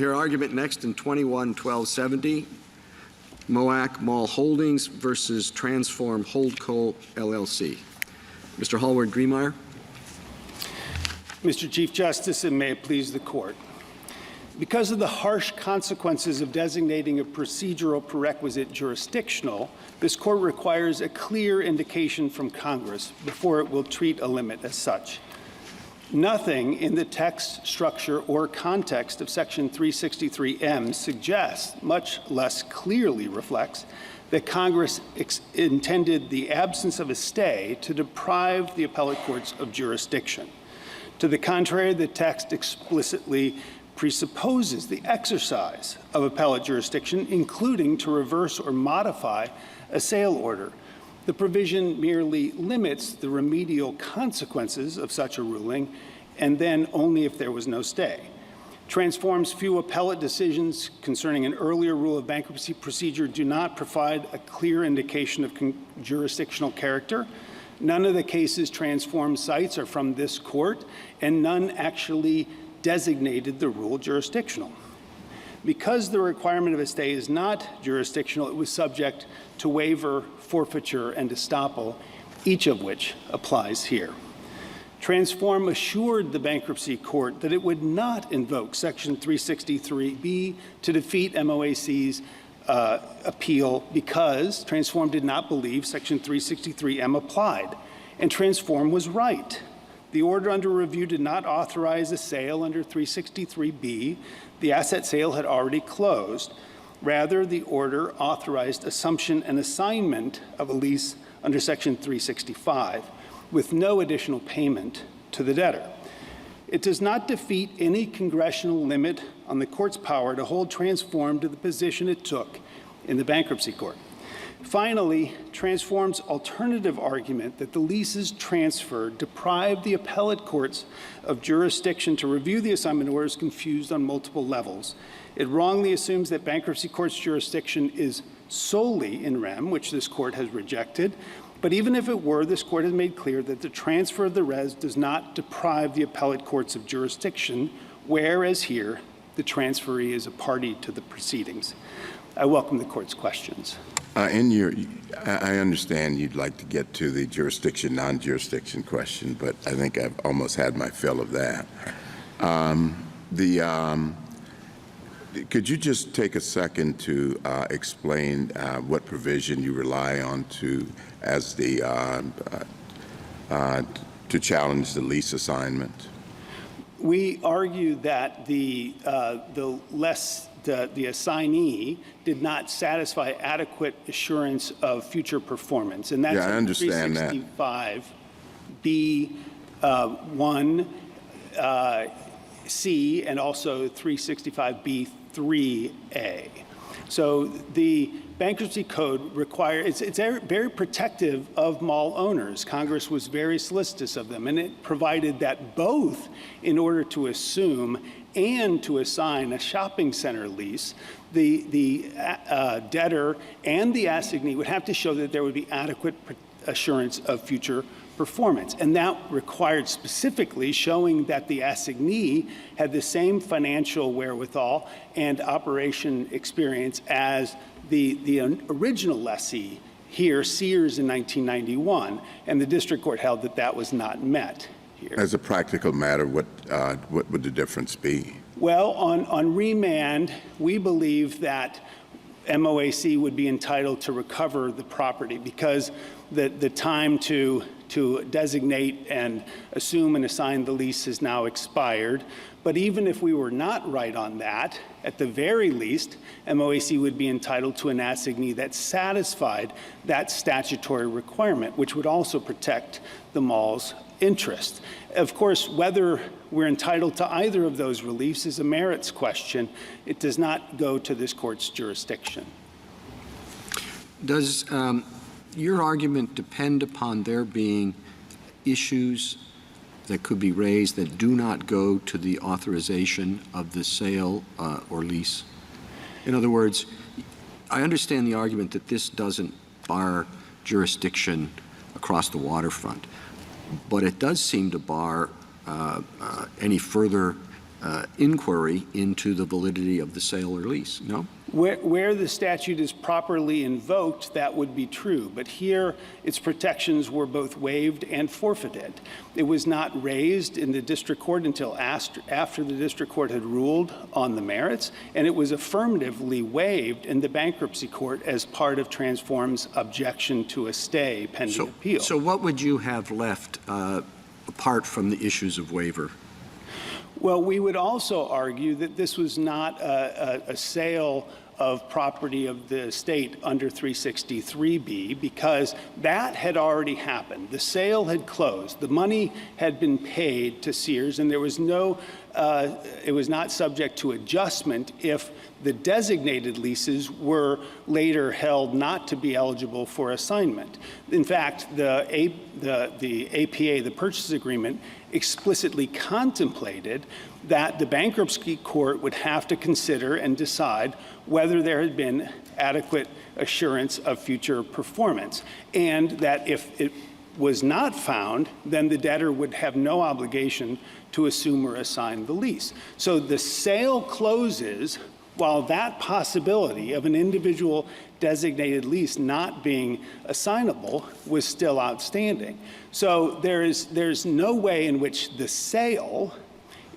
hear argument next in 21-1270, MOAC Mall Holdings versus Transform Holdco, LLC. Mr. Hallward-Griemeyer. Mr. Chief Justice, and may it please the Court. Because of the harsh consequences of designating a procedural prerequisite jurisdictional, this Court requires a clear indication from Congress before it will treat a limit as such. Nothing in the text, structure, or context of Section 363M suggests, much less clearly reflects, that Congress intended the absence of a stay to deprive the appellate courts of jurisdiction. To the contrary, the text explicitly presupposes the exercise of appellate jurisdiction, including to reverse or modify a sale order. The provision merely limits the remedial consequences of such a ruling, and then only if there was no stay. Transform's few appellate decisions concerning an earlier rule of bankruptcy procedure do not provide a clear indication of jurisdictional character. None of the cases Transform cites are from this Court, and none actually designated the rule jurisdictional. Because the requirement of a stay is not jurisdictional, it was subject to waiver, forfeiture, and estoppel, each of which applies here. Transform assured the bankruptcy court that it would not invoke Section 363B to defeat MOAC's appeal because Transform did not believe Section 363M applied, and Transform was right. The order under review did not authorize a sale under 363B. The asset sale had already closed. Rather, the order authorized assumption and assignment of a lease under Section 365 with no additional payment to the debtor. It does not defeat any congressional limit on the court's power to hold Transform to the position it took in the bankruptcy court. Finally, Transform's alternative argument that the leases transferred deprived the appellate courts of jurisdiction to review the assignment order is confused on multiple levels. It wrongly assumes that bankruptcy court's jurisdiction is solely in rem, which this court has rejected. But even if it were, this court has made clear that the transfer of the res does not deprive the appellate courts of jurisdiction, whereas here, the transferee is a party to the proceedings. I welcome the court's questions. I understand you'd like to get to the jurisdiction, non-jurisdiction question, but I think I've almost had my fill of that. Could you just take a second to explain what provision you rely on to challenge the lease assignment? We argue that the assignee did not satisfy adequate assurance of future performance, and that's I understand 365B1C and also 365B3A. So the bankruptcy code requires, it's very protective of mall owners. Congress was very solicitous of them, and it provided that both in order to assume and to assign a shopping center lease, the debtor and the assignee would have to show that there would be adequate assurance of future performance. And that required specifically showing that the assignee had the same financial wherewithal and operation experience as the original lessee here, Sears, in 1991. And the district court held that that was not met here. As a practical matter, what would the difference be? Well, on remand, we believe that MOAC would be entitled to recover the property because the time to designate and assume and assign the lease has now expired. But even if we were not right on that, at the very least, MOAC would be entitled to an assignee that satisfied that statutory requirement, which would also protect the mall's interest. Of course, whether we're entitled to either of those reliefs is a merits question. It does not go to this court's jurisdiction. Does your argument depend upon there being issues that could be raised that do not go to the authorization of the sale or lease? In other words, I understand the argument that this doesn't bar jurisdiction across the waterfront, but it does seem to bar any further inquiry into the validity of the sale or lease, no? Where the statute is properly invoked, that would be true. But here, its protections were both waived and forfeited. It was not raised in the district court until after the district court had ruled on the merits, and it was affirmatively waived in the bankruptcy court as part of Transform's objection to a stay pending appeal. So what would you have left apart from the issues of waiver? Well, we would also argue that this was not a sale of property of the estate under 363B, because that had already happened. The sale had closed. The money had been paid to Sears, and there was no, it was not subject to adjustment if the designated leases were later held not to be eligible for assignment. In fact, the APA, the purchase agreement, explicitly contemplated that the bankruptcy court would have to consider and decide whether there had been adequate assurance of future performance, and that if it was not found, then the debtor would have no obligation to assume or assign the lease. So the sale closes while that possibility of an individual designated lease not being assignable was still outstanding. So there's no way in which the sale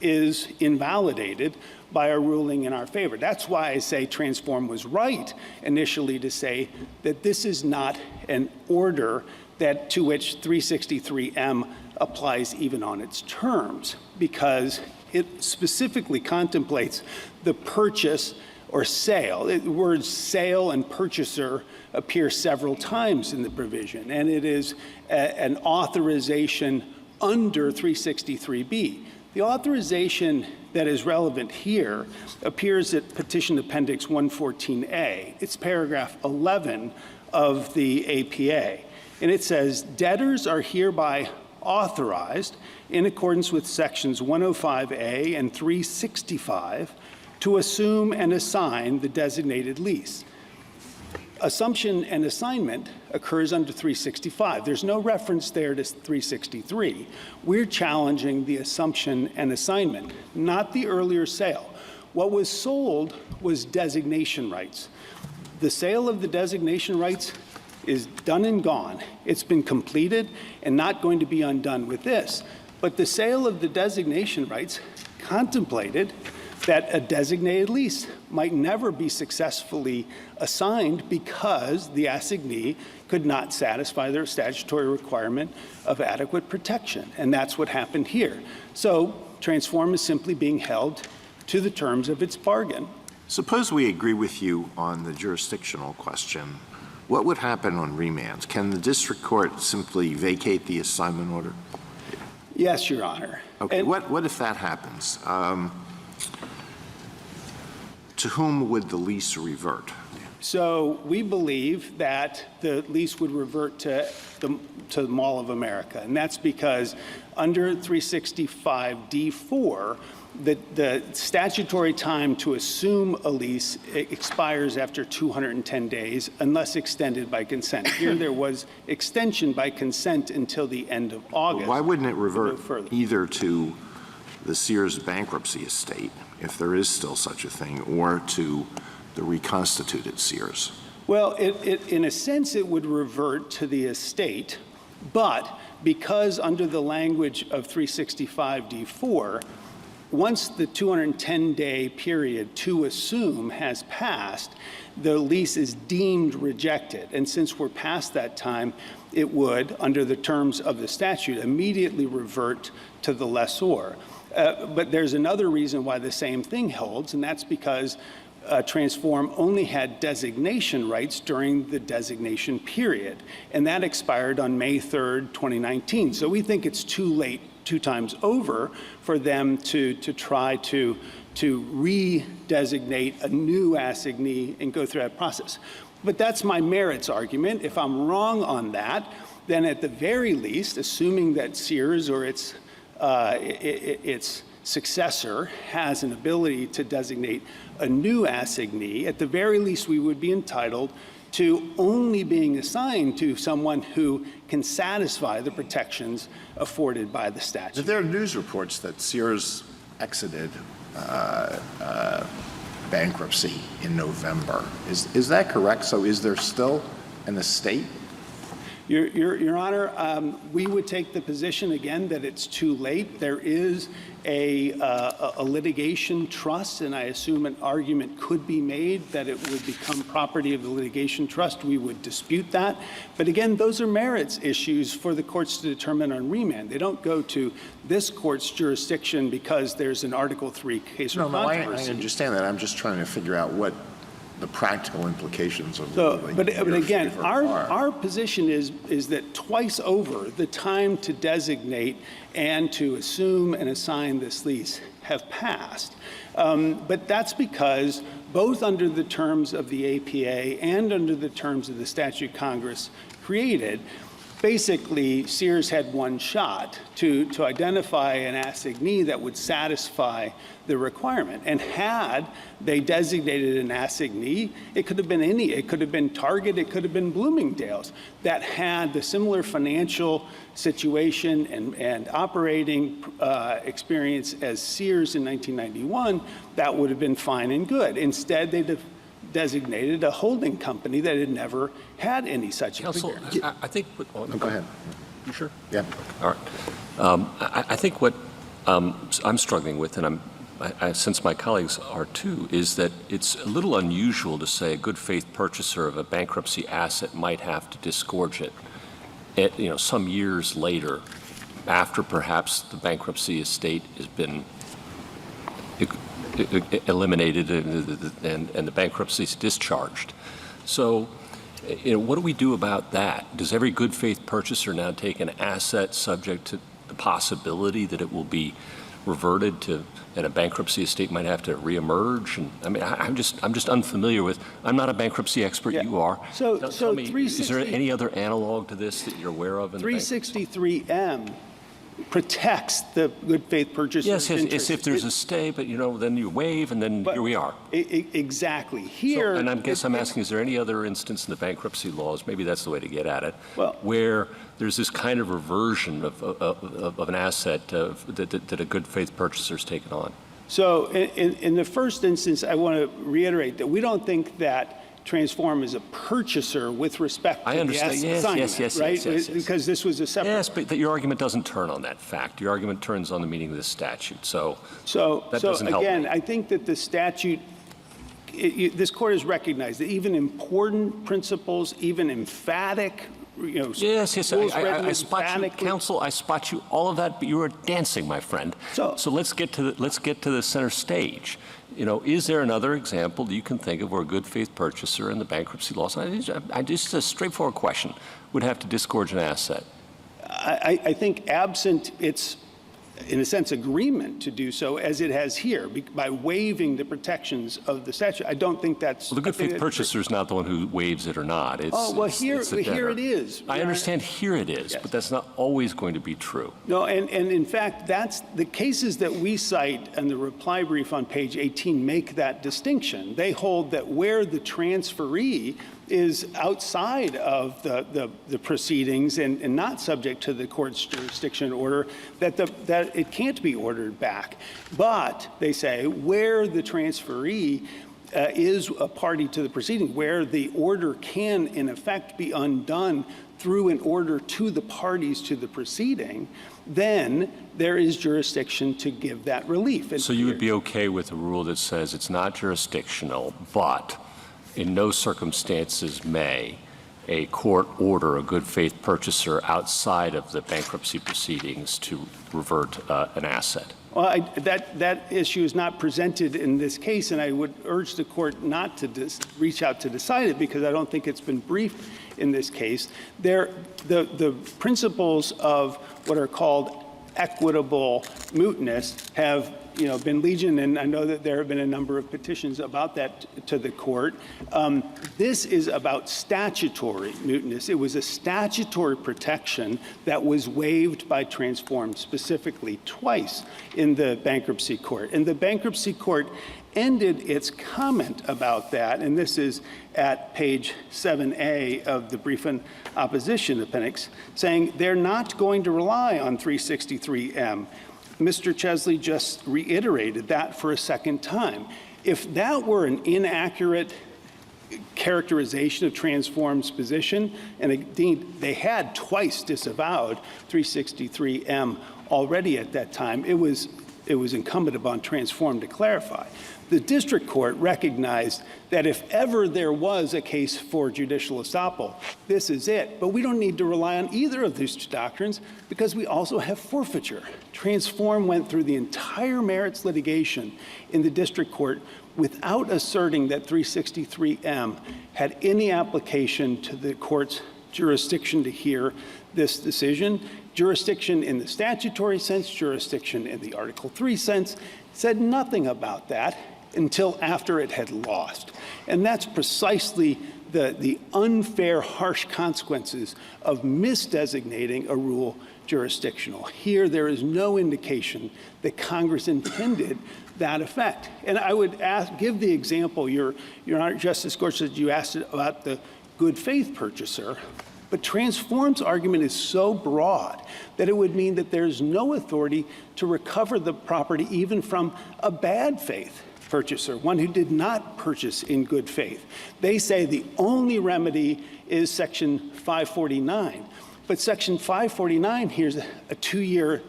is invalidated by a ruling in our favor. That's why I say Transform was right initially to say that this is not an order that to which 363M applies even on its terms, because it specifically contemplates the purchase or sale. The words sale and purchaser appear several times in the provision, and it is an authorization under 363B. The authorization that is relevant here appears at Petition Appendix 114A. It's paragraph 11 of the APA, and it says, debtors are hereby authorized in accordance with sections 105A and 365 to assume and assign the designated lease. Assumption and assignment occurs under 365. There's no reference there to 363. We're challenging the assumption and assignment, not the earlier sale. What was sold was designation rights. The sale of the designation rights is done and gone. It's been completed and not going to be undone with this. But the sale of the designation rights contemplated that a designated lease might never be successfully assigned because the assignee could not satisfy their statutory requirement of adequate protection. And that's what happened here. So Transform is simply being held to the terms of its bargain. Suppose we agree with you on the jurisdictional question. What would happen on remands? Can the district court simply vacate the assignment order? Yes, Your Honor. Okay, what if that happens? To whom would the lease revert? So we believe that the lease would revert to the Mall of America, and that's because under 365D4, the statutory time to assume a lease expires after 210 days unless extended by consent. Here there was extension by consent until the end of August. Why wouldn't it revert either to the Sears bankruptcy estate, if there is still such a thing, or to the reconstituted Sears? Well, in a sense, it would revert to the estate, but because under the language of 365D4, once the 210-day period to assume has passed, the lease is deemed rejected. And since we're past that time, it would, under the terms of the statute, immediately revert to the lessor. But there's another reason why the same thing holds, and that's because Transform only had designation rights during the designation period, and that expired on May 3rd, 2019. So we think it's too late, 2 times over, for them to try to re-designate a new assignee and go through that process. But that's my merits argument. If I'm wrong on that, then at the very least, assuming that Sears or its successor has an ability to designate a new assignee, at the very least we would be entitled to only being assigned to someone who can satisfy the protections afforded by the statute. There are news reports that Sears exited bankruptcy in November. Is that correct? So is there still an estate? Your Honor, we would take the position again that it's too late. There is a litigation trust, and I assume an argument could be made that it would become property of the litigation trust. We would dispute that. But again, those are merits issues for the courts to determine on remand. They don't go to this court's jurisdiction because there's an Article III case or controversy. I understand that. I'm just trying to figure out what the practical implications of but again, our position is that twice over, the time to designate and to assume and assign this lease have passed. But that's because both under the terms of the APA and under the terms of the statute Congress created, basically Sears had one shot to identify an assignee that would satisfy the requirement. And had they designated an assignee, it could have been any. It could have been Target. It could have been Bloomingdale's that had the similar financial situation and operating experience as Sears in 1991. That would have been fine and good. Instead, they designated a holding company that had never had any such experience. I think. Go ahead. You sure? Yeah. All right. I think what I'm struggling with, and since my colleagues are too, is that it's a little unusual to say a good faith purchaser of a bankruptcy asset might have to disgorge it, some years later, after perhaps the bankruptcy estate has been eliminated and the bankruptcy is discharged. So, what do we do about that? Does every good faith purchaser now take an asset subject to the possibility that it will be reverted to, and a bankruptcy estate might have to reemerge? And I mean, I'm just unfamiliar with. I'm not a bankruptcy expert. Yeah. You are. So tell me, is there any other analog to this that you're aware of? 363M protects the good faith purchaser's interest. Yes, if there's a stay, but then you waive, and then here we are. Exactly. Here, and I guess I'm asking, is there any other instance in the bankruptcy laws, maybe that's the way to get at it, well, where there's this kind of reversion of an asset that a good faith purchaser's taken on? So in the first instance, I want to reiterate that we don't think that Transform is a purchaser with respect to the assignment, right? Yes, because this was a separate. Yes, but your argument doesn't turn on that fact. Your argument turns on the meaning of the statute. So that doesn't help again, me. I think that the statute, this court has recognized that even important principles, even emphatic, Yes, I spot you, counsel. I spot you. All of that, but you are dancing, my friend. So let's get to the center stage. Is there another example that you can think of where a good faith purchaser in the bankruptcy laws, just a straightforward question, would have to disgorge an asset? I think absent its, in a sense, agreement to do so, as it has here, by waiving the protections of the statute, I don't think that's. Well, the good faith purchaser is not the one who waives it or not. Here it is. I understand here it is, yes. But that's not always going to be true. No, and in fact, that's the cases that we cite in the reply brief on page 18 make that distinction. They hold that where the transferee is outside of the proceedings and not subject to the court's jurisdiction order, that it can't be ordered back. But they say where the transferee is a party to the proceeding, where the order can in effect be undone through an order to the parties to the proceeding, then there is jurisdiction to give that relief. So you would be okay with a rule that says it's not jurisdictional, but in no circumstances may a court order a good faith purchaser outside of the bankruptcy proceedings to revert an asset? Well, that issue is not presented in this case, and I would urge the court not to reach out to decide it because I don't think it's been briefed in this case. The principles of what are called equitable mootness have been legion, and I know that there have been a number of petitions about that to the court. This is about statutory mootness. It was a statutory protection that was waived by Transform specifically twice in the bankruptcy court. And the bankruptcy court ended its comment about that, and this is at page 7A of the brief in opposition appendix, saying they're not going to rely on 363M. Mr. Chesley just reiterated that for a second time. If that were an inaccurate characterization of Transform's position, and indeed they had twice disavowed 363M already at that time, it was incumbent upon Transform to clarify. The district court recognized that if ever there was a case for judicial estoppel, this is it. But we don't need to rely on either of these two doctrines because we also have forfeiture. Transform went through the entire merits litigation in the district court without asserting that 363M had any application to the court's jurisdiction to hear this decision. Jurisdiction in the statutory sense, jurisdiction in the Article 3 sense, said nothing about that until after it had lost. And that's precisely the unfair, harsh consequences of misdesignating a rule jurisdictional. Here, there is no indication that Congress intended that effect. And I would give the example, Your Honor, Justice Gorsuch, you asked about the good faith purchaser. But Transform's argument is so broad that it would mean that there's no authority to recover the property even from a bad faith purchaser, one who did not purchase in good faith. They say the only remedy is Section 549. But Section 549 here's a 2-year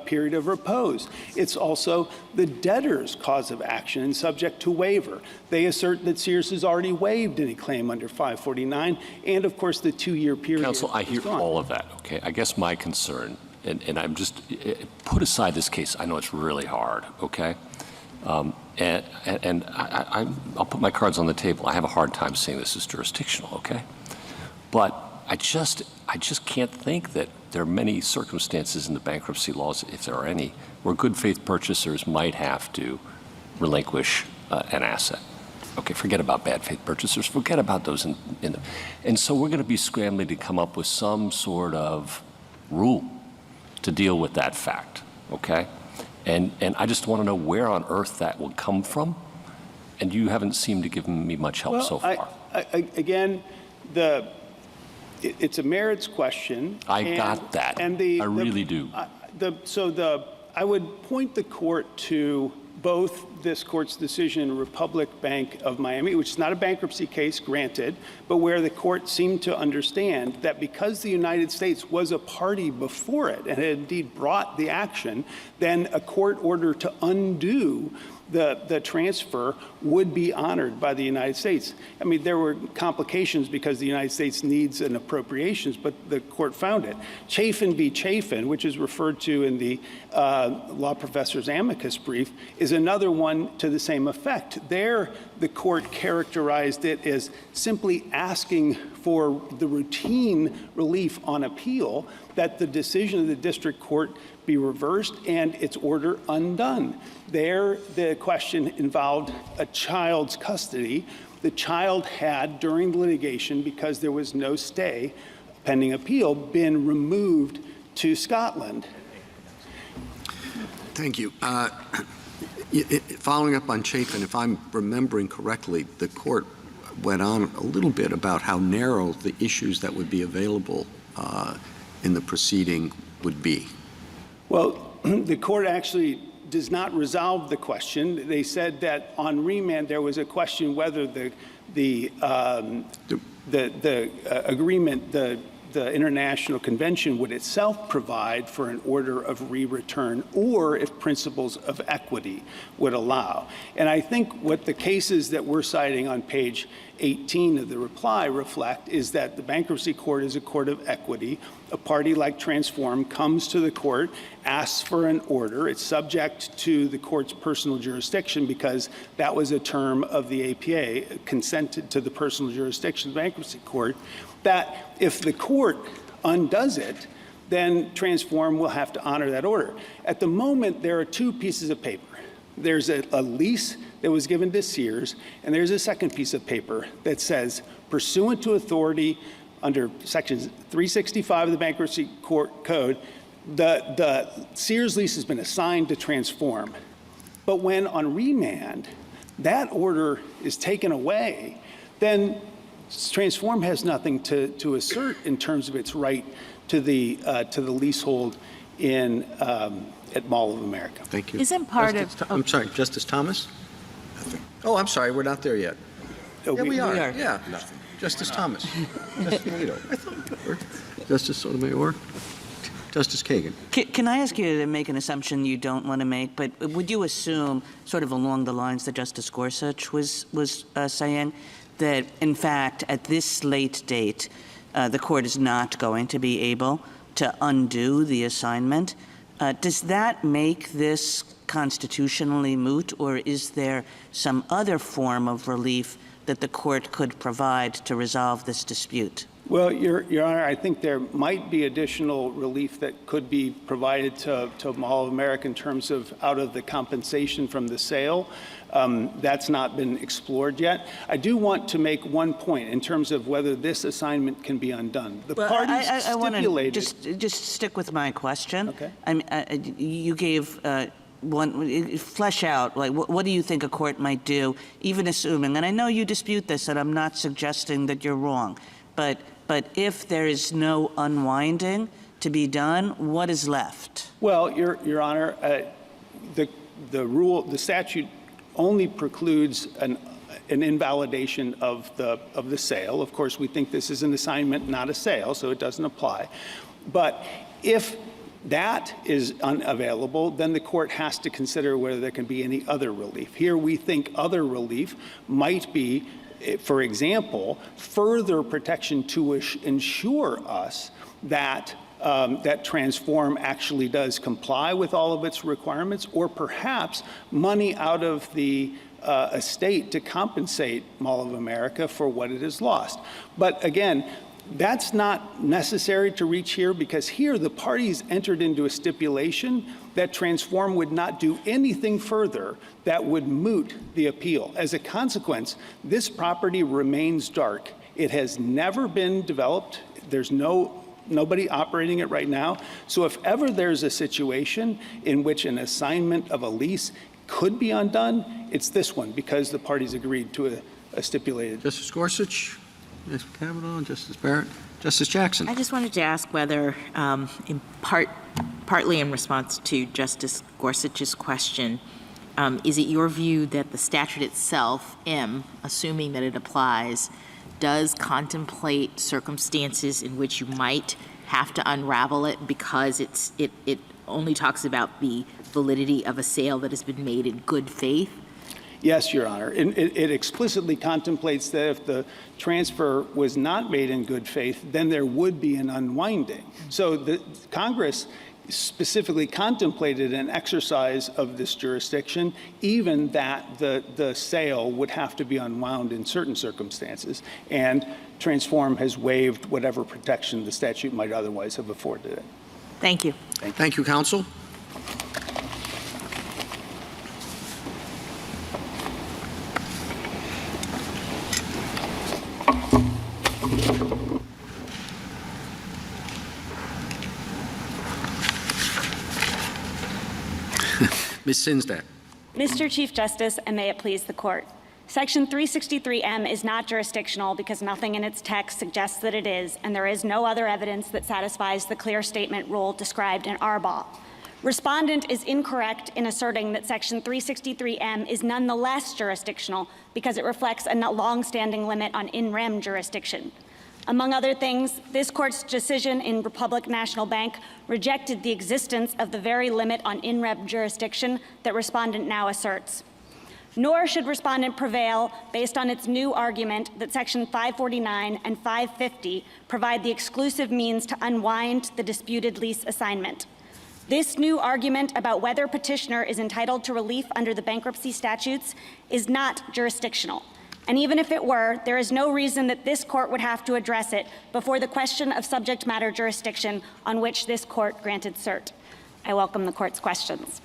period of repose. It's also the debtor's cause of action and subject to waiver. They assert that Sears has already waived any claim under 549, and of course the 2-year period. Counsel, I hear all of that, okay? I guess my concern, and I'm just, put aside this case, I know it's really hard, okay? I'll put my cards on the table. I have a hard time saying this is jurisdictional, okay? But I just can't think that there are many circumstances in the bankruptcy laws, if there are any, where good faith purchasers might have to relinquish an asset. Okay, forget about bad faith purchasers. Forget about those. And so we're going to be scrambling to come up with some sort of rule to deal with that fact, okay? And I just want to know where on earth that will come from. And you haven't seemed to give me much help so far. Again, it's a merits question. I got that. I really do. I would point the court to both this court's decision in Republic Bank of Miami, which is not a bankruptcy case, granted, but where the court seemed to understand that because the United States was a party before it and had indeed brought the action, then a court order to undo the transfer would be honored by the United States. I mean, there were complications because the United States needs an appropriations, but the court found it. Chafin v. Chafin, which is referred to in the law professor's amicus brief, is another one to the same effect. There, the court characterized it as simply asking for the routine relief on appeal that the decision of the district court be reversed and its order undone. There, the question involved a child's custody. The child had, during the litigation, because there was no stay pending appeal, been removed to Scotland. Thank you. Following up on Chafin, if I'm remembering correctly, the court went on a little bit about how narrow the issues that would be available in the proceeding would be. Well, the court actually does not resolve the question. They said that on remand there was a question whether the agreement, the international convention would itself provide for an order of re-return or if principles of equity would allow. And I think what the cases that we're citing on page 18 of the reply reflect is that the bankruptcy court is a court of equity. A party like Transform comes to the court, asks for an order. It's subject to the court's personal jurisdiction because that was a term of the APA, consented to the personal jurisdiction of the bankruptcy court, that if the court undoes it, then Transform will have to honor that order. At the moment, there are two pieces of paper. There's a lease that was given to Sears, and there's a second piece of paper that says, pursuant to authority under Section 365 of the Bankruptcy Court Code, the Sears lease has been assigned to Transform. But when on remand, that order is taken away, then Transform has nothing to assert in terms of its right to the leasehold in at Mall of America. Thank you. Isn't part Justice of- I'm sorry, Justice Thomas? Oh, I'm sorry, we're not there yet. Oh, Yeah, we are. are. Yeah. Justice Thomas. Justice Alito. I thought we were. Justice Sotomayor. Justice Kagan. Can I ask you to make an assumption you don't want to make, but would you assume, sort of along the lines that Justice Gorsuch was saying, that in fact at this late date the court is not going to be able to undo the assignment? Does that make this constitutionally moot, or is there some other form of relief that the court could provide to resolve this dispute? Well, Your Honor, I think there might be additional relief that could be provided to Mall of America in terms of out of the compensation from the sale. That's not been explored yet. I do want to make one point in terms of whether this assignment can be undone. The parties I want stipulated. to just stick with my question. Okay. You gave one flesh out, like, what do you think a court might do, even assuming, and I know you dispute this, and I'm not suggesting that you're wrong, but if there is no unwinding to be done, what is left? Well, Your Honor, the statute only precludes an invalidation of the sale. Of course, we think this is an assignment, not a sale, so it doesn't apply. But if that is unavailable, then the court has to consider whether there can be any other relief. Here, we think other relief might be, for example, further protection to ensure us that that Transform actually does comply with all of its requirements, or perhaps money out of the estate to compensate Mall of America for what it has lost. But again, that's not necessary to reach here, because here the parties entered into a stipulation that Transform would not do anything further that would moot the appeal. As a consequence, this property remains dark. It has never been developed. There's nobody operating it right now. So if ever there's a situation in which an assignment of a lease could be undone, it's this one, because the parties agreed to a stipulated. Justice Gorsuch, Ms. Kavanaugh, Justice Barrett, Justice Jackson. I just wanted to ask whether, partly in response to Justice Gorsuch's question, is it your view that the statute itself, M, assuming that it applies, does contemplate circumstances in which you might have to unravel it because it only talks about the validity of a sale that has been made in good faith? Yes, Your Honor. It explicitly contemplates that if the transfer was not made in good faith, then there would be an unwinding. So the Congress specifically contemplated an exercise of this jurisdiction, even that the sale would have to be unwound in certain circumstances. And Transform has waived whatever protection the statute might otherwise have afforded it. Thank you. Thank you, counsel. Ms. Sinsdak. Mr. Chief Justice, and may it please the court. Section 363M is not jurisdictional because nothing in its text suggests that it is, and there is no other evidence that satisfies the clear statement rule described in Arbaugh. Respondent is incorrect in asserting that Section 363M is nonetheless jurisdictional because it reflects a long-standing limit on in rem jurisdiction. Among other things, this court's decision in Republic National Bank rejected the existence of the very limit on in rem jurisdiction that Respondent now asserts. Nor should Respondent prevail based on its new argument that Section 549 and 550 provide the exclusive means to unwind the disputed lease assignment. This new argument about whether Petitioner is entitled to relief under the bankruptcy statutes is not jurisdictional. And even if it were, there is no reason that this court would have to address it before the question of subject matter jurisdiction on which this court granted cert. I welcome the court's questions.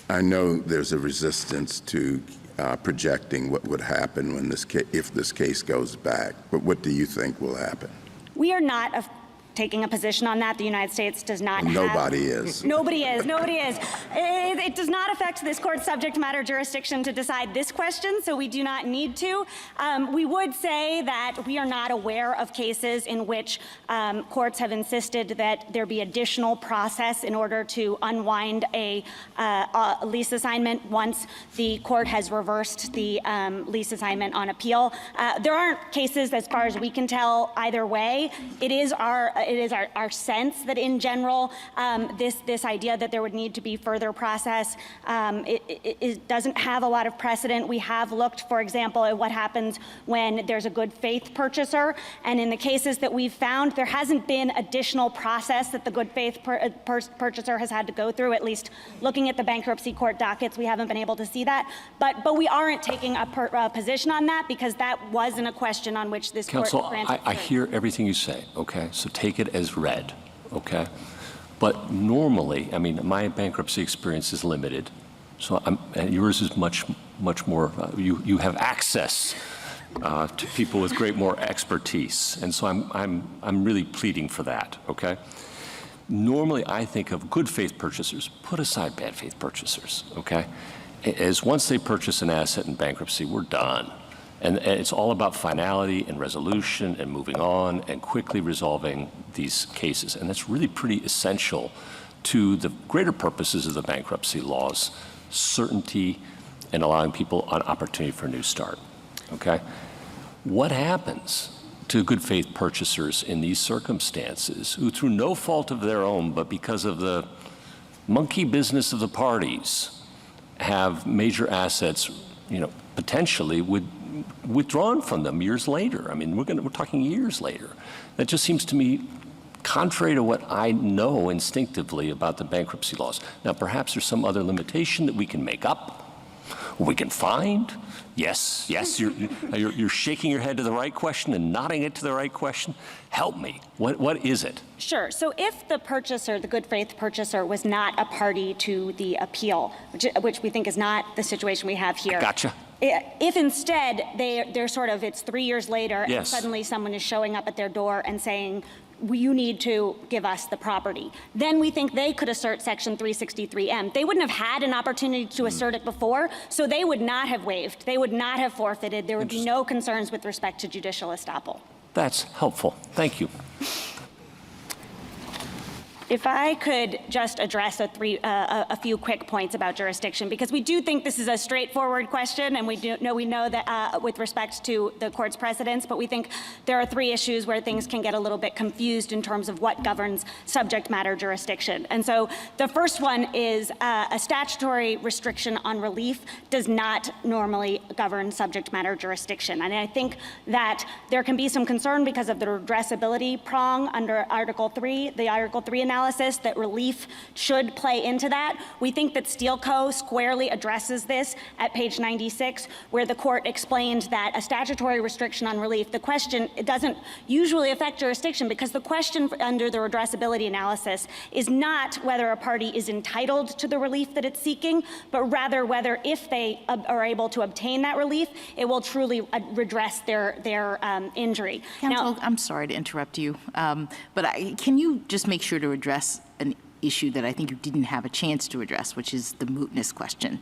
I know there's a resistance to projecting what would happen when if this case goes back, but what do you think will happen? We are not taking a position on that. The United States does not And have... nobody is. Nobody is. Nobody is. It does not affect this court's subject matter jurisdiction to decide this question, so we do not need to. We would say that we are not aware of cases in which courts have insisted that there be additional process in order to unwind a lease assignment once the court has reversed the lease assignment on appeal. There aren't cases, as far as we can tell, either way. It is our sense that in general, this idea that there would need to be further process, it doesn't have a lot of precedent. We have looked, for example, at what happens when there's a good faith purchaser, and in the cases that we've found, there hasn't been additional process that the good faith purchaser has had to go through. At least looking at the bankruptcy court dockets, we haven't been able to see that. But we aren't taking a position on that because that wasn't a question on which this Counsel, court granted. I hear everything you say, okay? So take it as read, okay? But normally, I mean, my bankruptcy experience is limited, so and yours is much more, you have access to people with great more expertise, and so I'm really pleading for that, okay? Normally, I think of good faith purchasers, put aside bad faith purchasers, okay? As once they purchase an asset in bankruptcy, we're done. And it's all about finality and resolution and moving on and quickly resolving these cases. And that's really pretty essential to the greater purposes of the bankruptcy laws, certainty and allowing people an opportunity for a new start, okay? What happens to good faith purchasers in these circumstances who, through no fault of their own, but because of the monkey business of the parties, have major assets, potentially withdrawn from them years later? I mean, we're talking years later. That just seems to me contrary to what I know instinctively about the bankruptcy laws. Now, perhaps there's some other limitation that we can make up, or we can find. Yes, you're shaking your head to the right question and nodding it to the right question. Help me. What is it? Sure. So if the purchaser, the good faith purchaser, was not a party to the appeal, which we think is not the situation we have here. Gotcha. If instead they're sort of, it's 3 years later, yes, and suddenly someone is showing up at their door and saying, you need to give us the property, then we think they could assert Section 363M. They wouldn't have had an opportunity to assert it before, so they would not have waived. They would not have forfeited. There would be no concerns with respect to judicial estoppel. That's helpful. Thank you. If I could just address a few quick points about jurisdiction, because we do think this is a straightforward question, and we know that with respect to the court's precedents, but we think there are 3 issues where things can get a little bit confused in terms of what governs subject matter jurisdiction. And so the first one is a statutory restriction on relief does not normally govern subject matter jurisdiction. And I think that there can be some concern because of the redressability prong under Article 3, the Article 3 analysis, that relief should play into that. We think that Steel Co. squarely addresses this at page 96, where the court explained that a statutory restriction on relief, the question, it doesn't usually affect jurisdiction because the question under the redressability analysis is not whether a party is entitled to the relief that it's seeking, but rather whether if they are able to obtain that relief, it will truly redress their injury. Counsel, I'm sorry to interrupt you, but can you just make sure to address an issue that I think you didn't have a chance to address, which is the mootness question,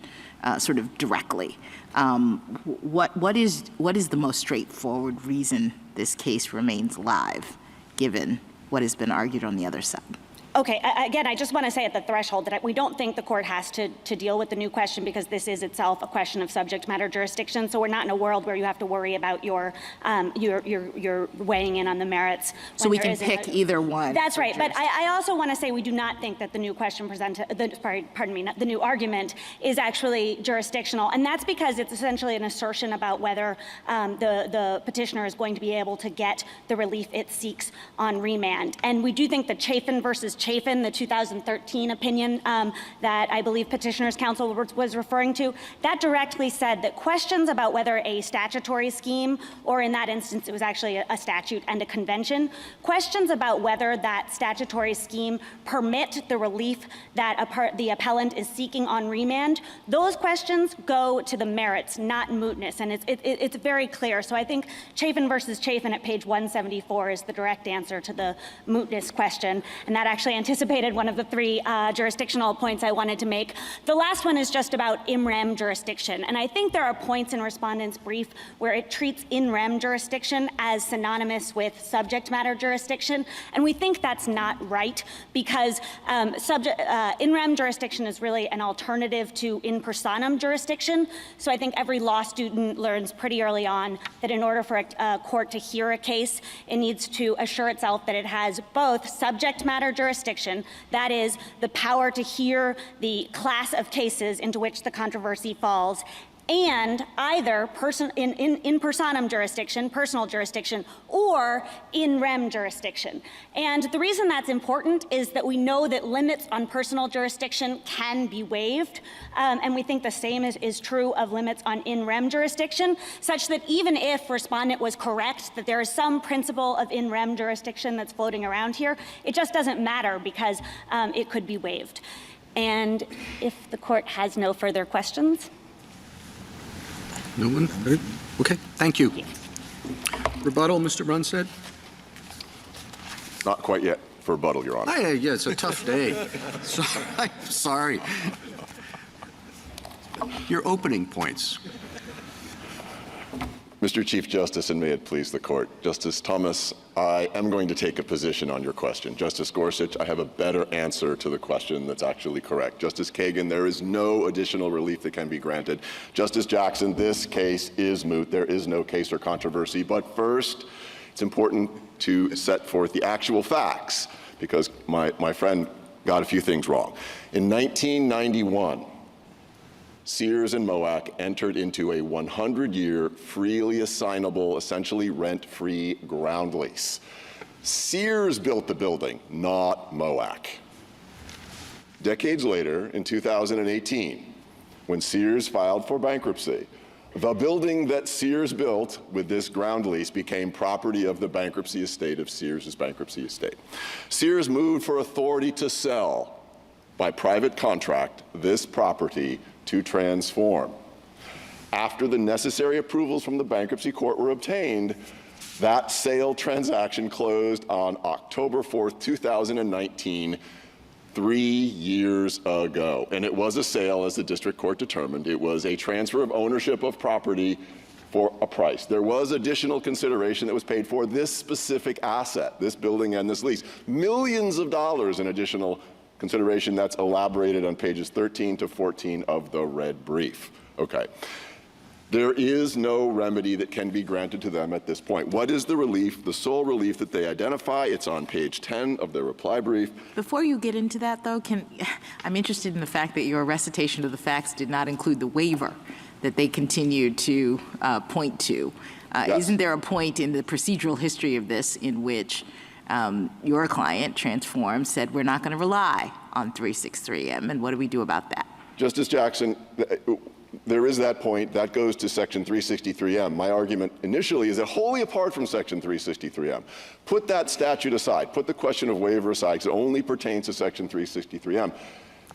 sort of directly. What is the most straightforward reason this case remains live, given what has been argued on the other side? Okay, again, I just want to say at the threshold that we don't think the court has to deal with the new question because this is itself a question of subject matter jurisdiction. So we're not in a world where you have to worry about your weighing in on the merits. So we can pick either one. That's right. But I also want to say we do not think that the new question the new argument is actually jurisdictional. And that's because it's essentially an assertion about whether the petitioner is going to be able to get the relief it seeks on remand. And we do think that Chafin versus Chafin, the 2013 opinion that I believe Petitioner's counsel was referring to, that directly said that questions about whether a statutory scheme, or in that instance it was actually a statute and a convention, questions about whether that statutory scheme permit the relief that the appellant is seeking on remand, those questions go to the merits, not mootness, and it's very clear. So I think Chafin versus Chafin at page 174 is the direct answer to the mootness question, and that actually anticipated one of the three jurisdictional points I wanted to make. The last one is just about in rem jurisdiction, and I think there are points in Respondent's brief where it treats in rem jurisdiction as synonymous with subject matter jurisdiction, and we think that's not right, because in rem jurisdiction is really an alternative to in personam jurisdiction. So I think every law student learns pretty early on that in order for a court to hear a case, it needs to assure itself that it has both subject matter jurisdiction, that is, the power to hear the class of cases into which the controversy falls, and either in personam jurisdiction, personal jurisdiction, or in rem jurisdiction. And the reason that's important is that we know that limits on personal jurisdiction can be waived, and we think the same is true of limits on in rem jurisdiction, such that even if Respondent was correct that there is some principle of in rem jurisdiction that's floating around here, it just doesn't matter because it could be waived. And if the court has no further questions. No one? Okay, thank you. Rebuttal, Mr. Brunstad? Not quite yet for rebuttal, Your Honor. Yeah, it's a tough day. Sorry. Your opening points. Mr. Chief Justice, and may it please the Court. Justice Thomas, I am going to take a position on your question. Justice Gorsuch, I have a better answer to the question that's actually correct. Justice Kagan, there is no additional relief that can be granted. Justice Jackson, this case is moot. There is no case or controversy. But first, it's important to set forth the actual facts, because my friend got a few things wrong. In 1991, Sears and MOAC entered into a 100-year, freely assignable, essentially rent-free ground lease. Sears built the building, not MOAC. Decades later, in 2018, when Sears filed for bankruptcy, the building that Sears built with this ground lease became property of the bankruptcy estate of Sears' bankruptcy estate. Sears moved for authority to sell, by private contract, this property to Transform. After the necessary approvals from the bankruptcy court were obtained, that sale transaction closed on October 4th, 2019, 3 years ago. And it was a sale, as the district court determined. It was a transfer of ownership of property for a price. There was additional consideration that was paid for this specific asset, this building and this lease. Millions of dollars in additional consideration that's elaborated on pages 13 to 14 of the red brief. Okay. There is no remedy that can be granted to them at this point. What is the relief, the sole relief that they identify? It's on page 10 of their reply brief. Before you get into that, though, I'm interested in the fact that your recitation of the facts did not include the waiver that they continued to point to. Yes. Isn't there a point in the procedural history of this in which your client, Transform, said we're not going to rely on 363M, and what do we do about that? Justice Jackson, there is that point. That goes to Section 363M. My argument initially is that wholly apart from Section 363M. Put that statute aside. Put the question of waiver aside, because it only pertains to Section 363M.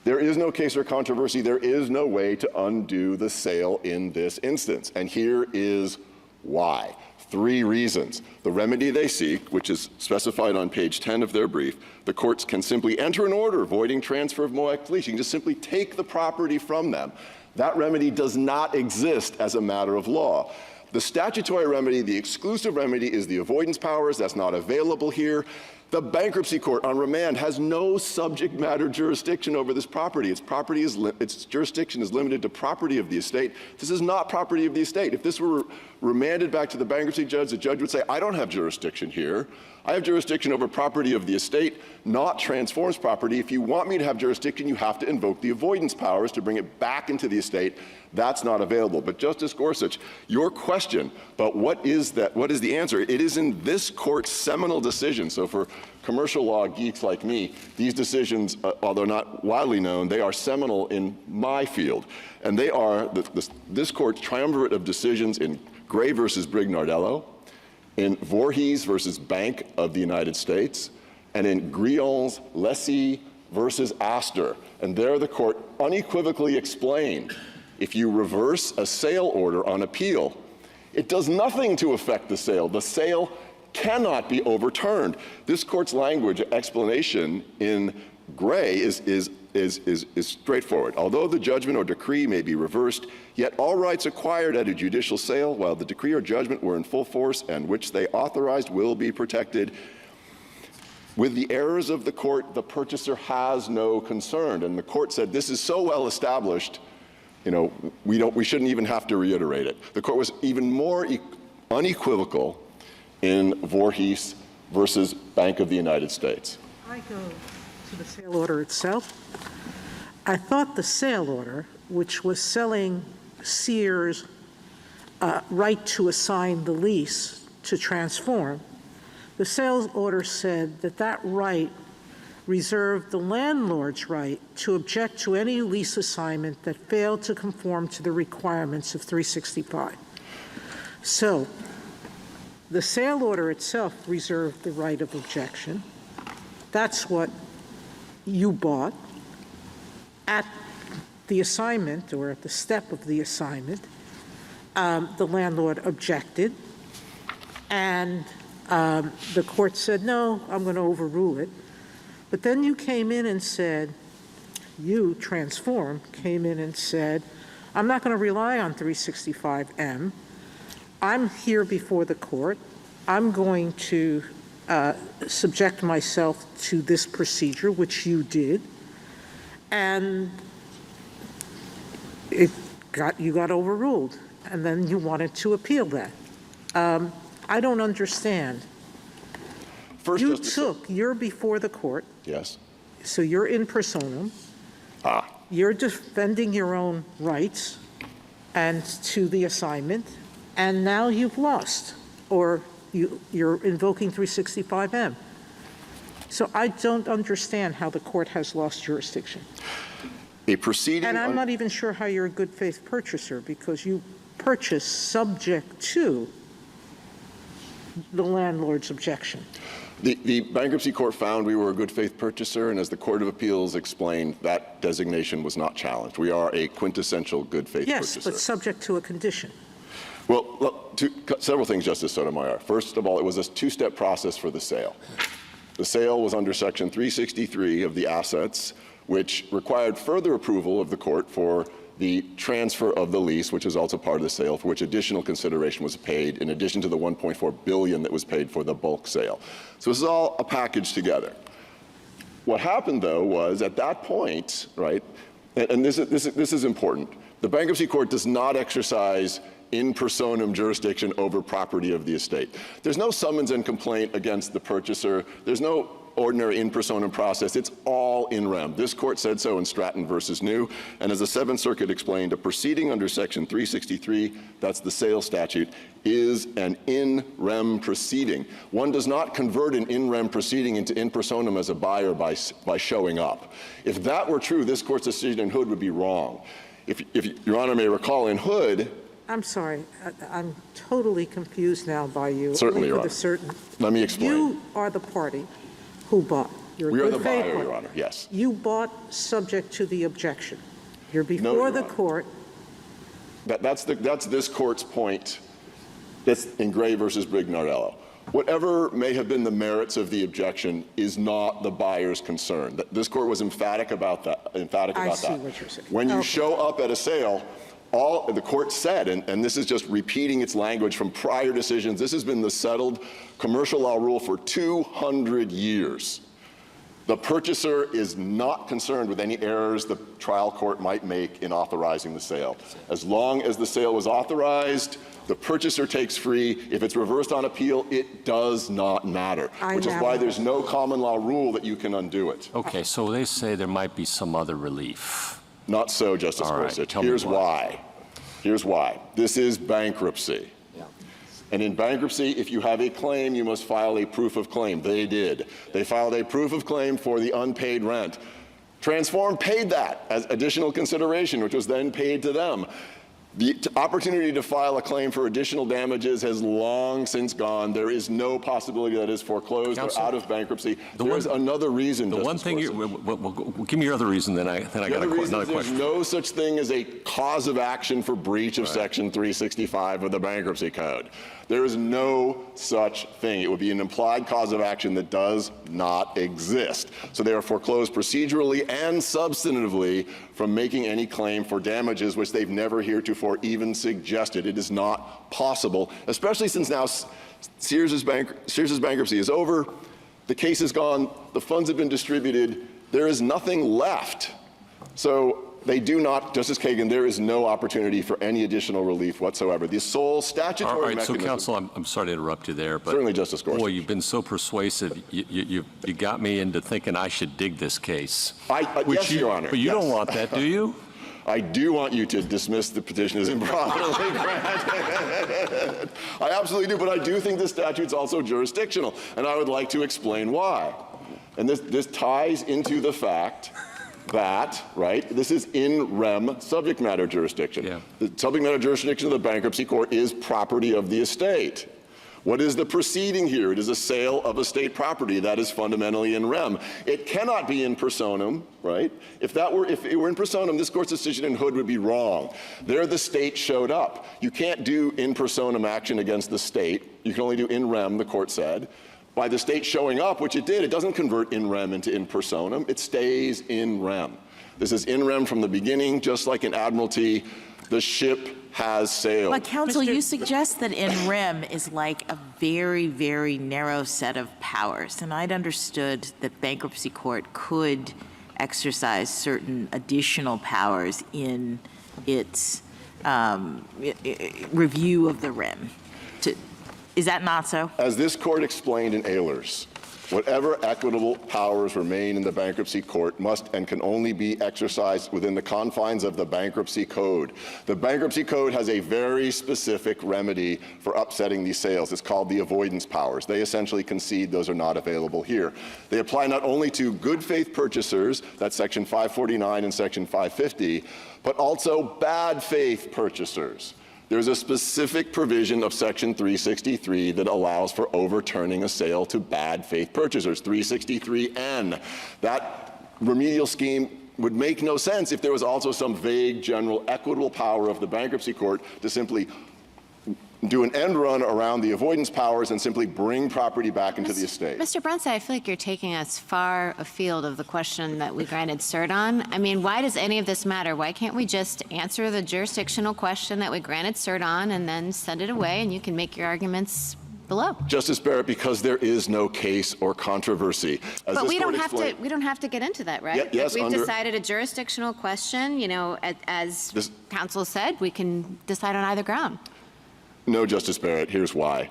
There is no case or controversy. There is no way to undo the sale in this instance, and here is why. 3 reasons. The remedy they seek, which is specified on page 10 of their brief, the courts can simply enter an order voiding transfer of MOAC lease. You can just simply take the property from them. That remedy does not exist as a matter of law. The statutory remedy, the exclusive remedy, is the avoidance powers. That's not available here. The bankruptcy court on remand has no subject matter jurisdiction over this property. Its jurisdiction is limited to property of the estate. This is not property of the estate. If this were remanded back to the bankruptcy judge, the judge would say, I don't have jurisdiction here. I have jurisdiction over property of the estate, not Transform's property. If you want me to have jurisdiction, you have to invoke the avoidance powers to bring it back into the estate. That's not available. But Justice Gorsuch, your question about what is the answer, it is in this court's seminal decision. So for commercial law geeks like me, these decisions, although not widely known, they are seminal in my field. And they are this court's triumvirate of decisions in Gray versus Brigg-Nardello, in Voorhees versus Bank of the United States, and in Grion's Lessee versus Astor. And there the court unequivocally explained, if you reverse a sale order on appeal, it does nothing to affect the sale. The sale cannot be overturned. This court's language explanation in Gray is straightforward. Although the judgment or decree may be reversed, yet all rights acquired at a judicial sale while the decree or judgment were in full force and which they authorized will be protected. With the errors of the court, the purchaser has no concern. And the court said this is so well established, we shouldn't even have to reiterate it. The court was even more unequivocal in Voorhees versus Bank of the United States. I go to the sale order itself. I thought the sale order, which was selling Sears' right to assign the lease to transform, the sales order said that that right reserved the landlord's right to object to any lease assignment that failed to conform to the requirements of 365. So the sale order itself reserved the right of objection. That's what you bought. At the assignment, or at the step of the assignment, the landlord objected, and the court said, no, I'm going to overrule it. But then you came in and said, you, Transform, came in and said, I'm not going to rely on 365M. I'm here before the court. I'm going to subject myself to this procedure, which you did, and you got overruled, and then you wanted to appeal that. I don't understand. First, You're before the court. Yes. So you're in personam. You're defending your own rights and to the assignment, and now you've lost, or you're invoking 365M. So I don't understand how the court has lost jurisdiction. A proceeding, and I'm not even sure how you're a good faith purchaser, because you purchase subject to the landlord's objection. The bankruptcy court found we were a good faith purchaser, and as the Court of Appeals explained, that designation was not challenged. We are a quintessential good faith purchaser. Yes, but subject to a condition. Well, look, several things, Justice Sotomayor. First of all, it was a two-step process for the sale. The sale was under Section 363 of the assets, which required further approval of the court for the transfer of the lease, which is also part of the sale, for which additional consideration was paid in addition to the $1.4 billion that was paid for the bulk sale. So this is all a package together. What happened, though, was at that point, right, and this is important, the bankruptcy court does not exercise in personam jurisdiction over property of the estate. There's no summons and complaint against the purchaser. There's no ordinary in personam process. It's all in rem. This court said so in Stratton versus New. And as the Seventh Circuit explained, a proceeding under Section 363, that's the sales statute, is an in rem proceeding. One does not convert an in rem proceeding into in personam as a buyer by showing up. If that were true, this court's decision in Hood would be wrong. If Your Honor may recall, in Hood, I'm sorry, I'm totally confused now by you. Certainly, Your Honor. Let me explain. You are the party who bought. We are the buyer, Your Honor, yes. You bought subject to the objection. You're before the court. That's this court's point. That's in Gray versus Brigg-Nardello. Whatever may have been the merits of the objection is not the buyer's concern. This court was emphatic about that. I see what you're saying. When you show up at a sale, all the court said, and this is just repeating its language from prior decisions, this has been the settled commercial law rule for 200 years. The purchaser is not concerned with any errors the trial court might make in authorizing the sale. As long as the sale was authorized, the purchaser takes free. If it's reversed on appeal, it does not matter, which is why there's no common law rule that you can undo it. Okay, so they say there might be some other relief. Not so, Justice Gorsuch. Here's why. Here's why. This is bankruptcy. And in bankruptcy, if you have a claim, you must file a proof of claim. They did. They filed a proof of claim for the unpaid rent. Transform paid that as additional consideration, which was then paid to them. The opportunity to file a claim for additional damages has long since gone. There is no possibility that is foreclosed or out of bankruptcy. There is another reason. The one thing give me your other reason, then I got another question. There's no such thing as a cause of action for breach of Section 365 of the Bankruptcy Code. There is no such thing. It would be an implied cause of action that does not exist. So they are foreclosed procedurally and substantively from making any claim for damages which they've never heretofore even suggested. It is not possible, especially since now Sears's bankruptcy is over, the case is gone, the funds have been distributed, there is nothing left. So they do not, Justice Kagan, there is no opportunity for any additional relief whatsoever. The sole statutory mechanism. So, counsel, I'm sorry to interrupt you there, but certainly, Justice Gorsuch. Boy, you've been so persuasive. You got me into thinking I should dig this case. Yes, Your Honor. But you don't want that, do you? I do want you to dismiss the petition as improperly granted. I absolutely do, but I do think the statute's also jurisdictional, and I would like to explain why. And this ties into the fact that, right, this is in rem subject matter jurisdiction. Yeah. The subject matter jurisdiction of the bankruptcy court is property of the estate. What is the proceeding here? It is a sale of estate property. That is fundamentally in rem. It cannot be in personam, right? If it were in personam, this court's decision in Hood would be wrong. There the state showed up. You can't do in personam action against the state. You can only do in rem, the court said. By the state showing up, which it did, it doesn't convert in rem into in personam. It stays in rem. This is in rem from the beginning, just like in Admiralty. The ship has sailed. But counsel, you suggest that in rem is like a very, very narrow set of powers. And I'd understood that bankruptcy court could exercise certain additional powers in its review of the rem. Is that not so? As this court explained in Ehlers, whatever equitable powers remain in the bankruptcy court must and can only be exercised within the confines of the bankruptcy code. The bankruptcy code has a very specific remedy for upsetting these sales. It's called the avoidance powers. They essentially concede those are not available here. They apply not only to good faith purchasers, that's section 549 and section 550, but also bad faith purchasers. There's a specific provision of Section 363 that allows for overturning a sale to bad faith purchasers, 363N. That remedial scheme would make no sense if there was also some vague general equitable power of the bankruptcy court to simply do an end run around the avoidance powers and simply bring property back into the estate. Mr. Brunside, I feel like you're taking us far afield of the question that we granted cert on. I mean, why does any of this matter? Why can't we just answer the jurisdictional question that we granted cert on and then send it away and you can make your arguments below? Justice Barrett, because there is no case or controversy. But we don't have to get into that, right? Yes, we've decided a jurisdictional question, you know, as counsel said, we can decide on either ground. No, Justice Barrett, here's why.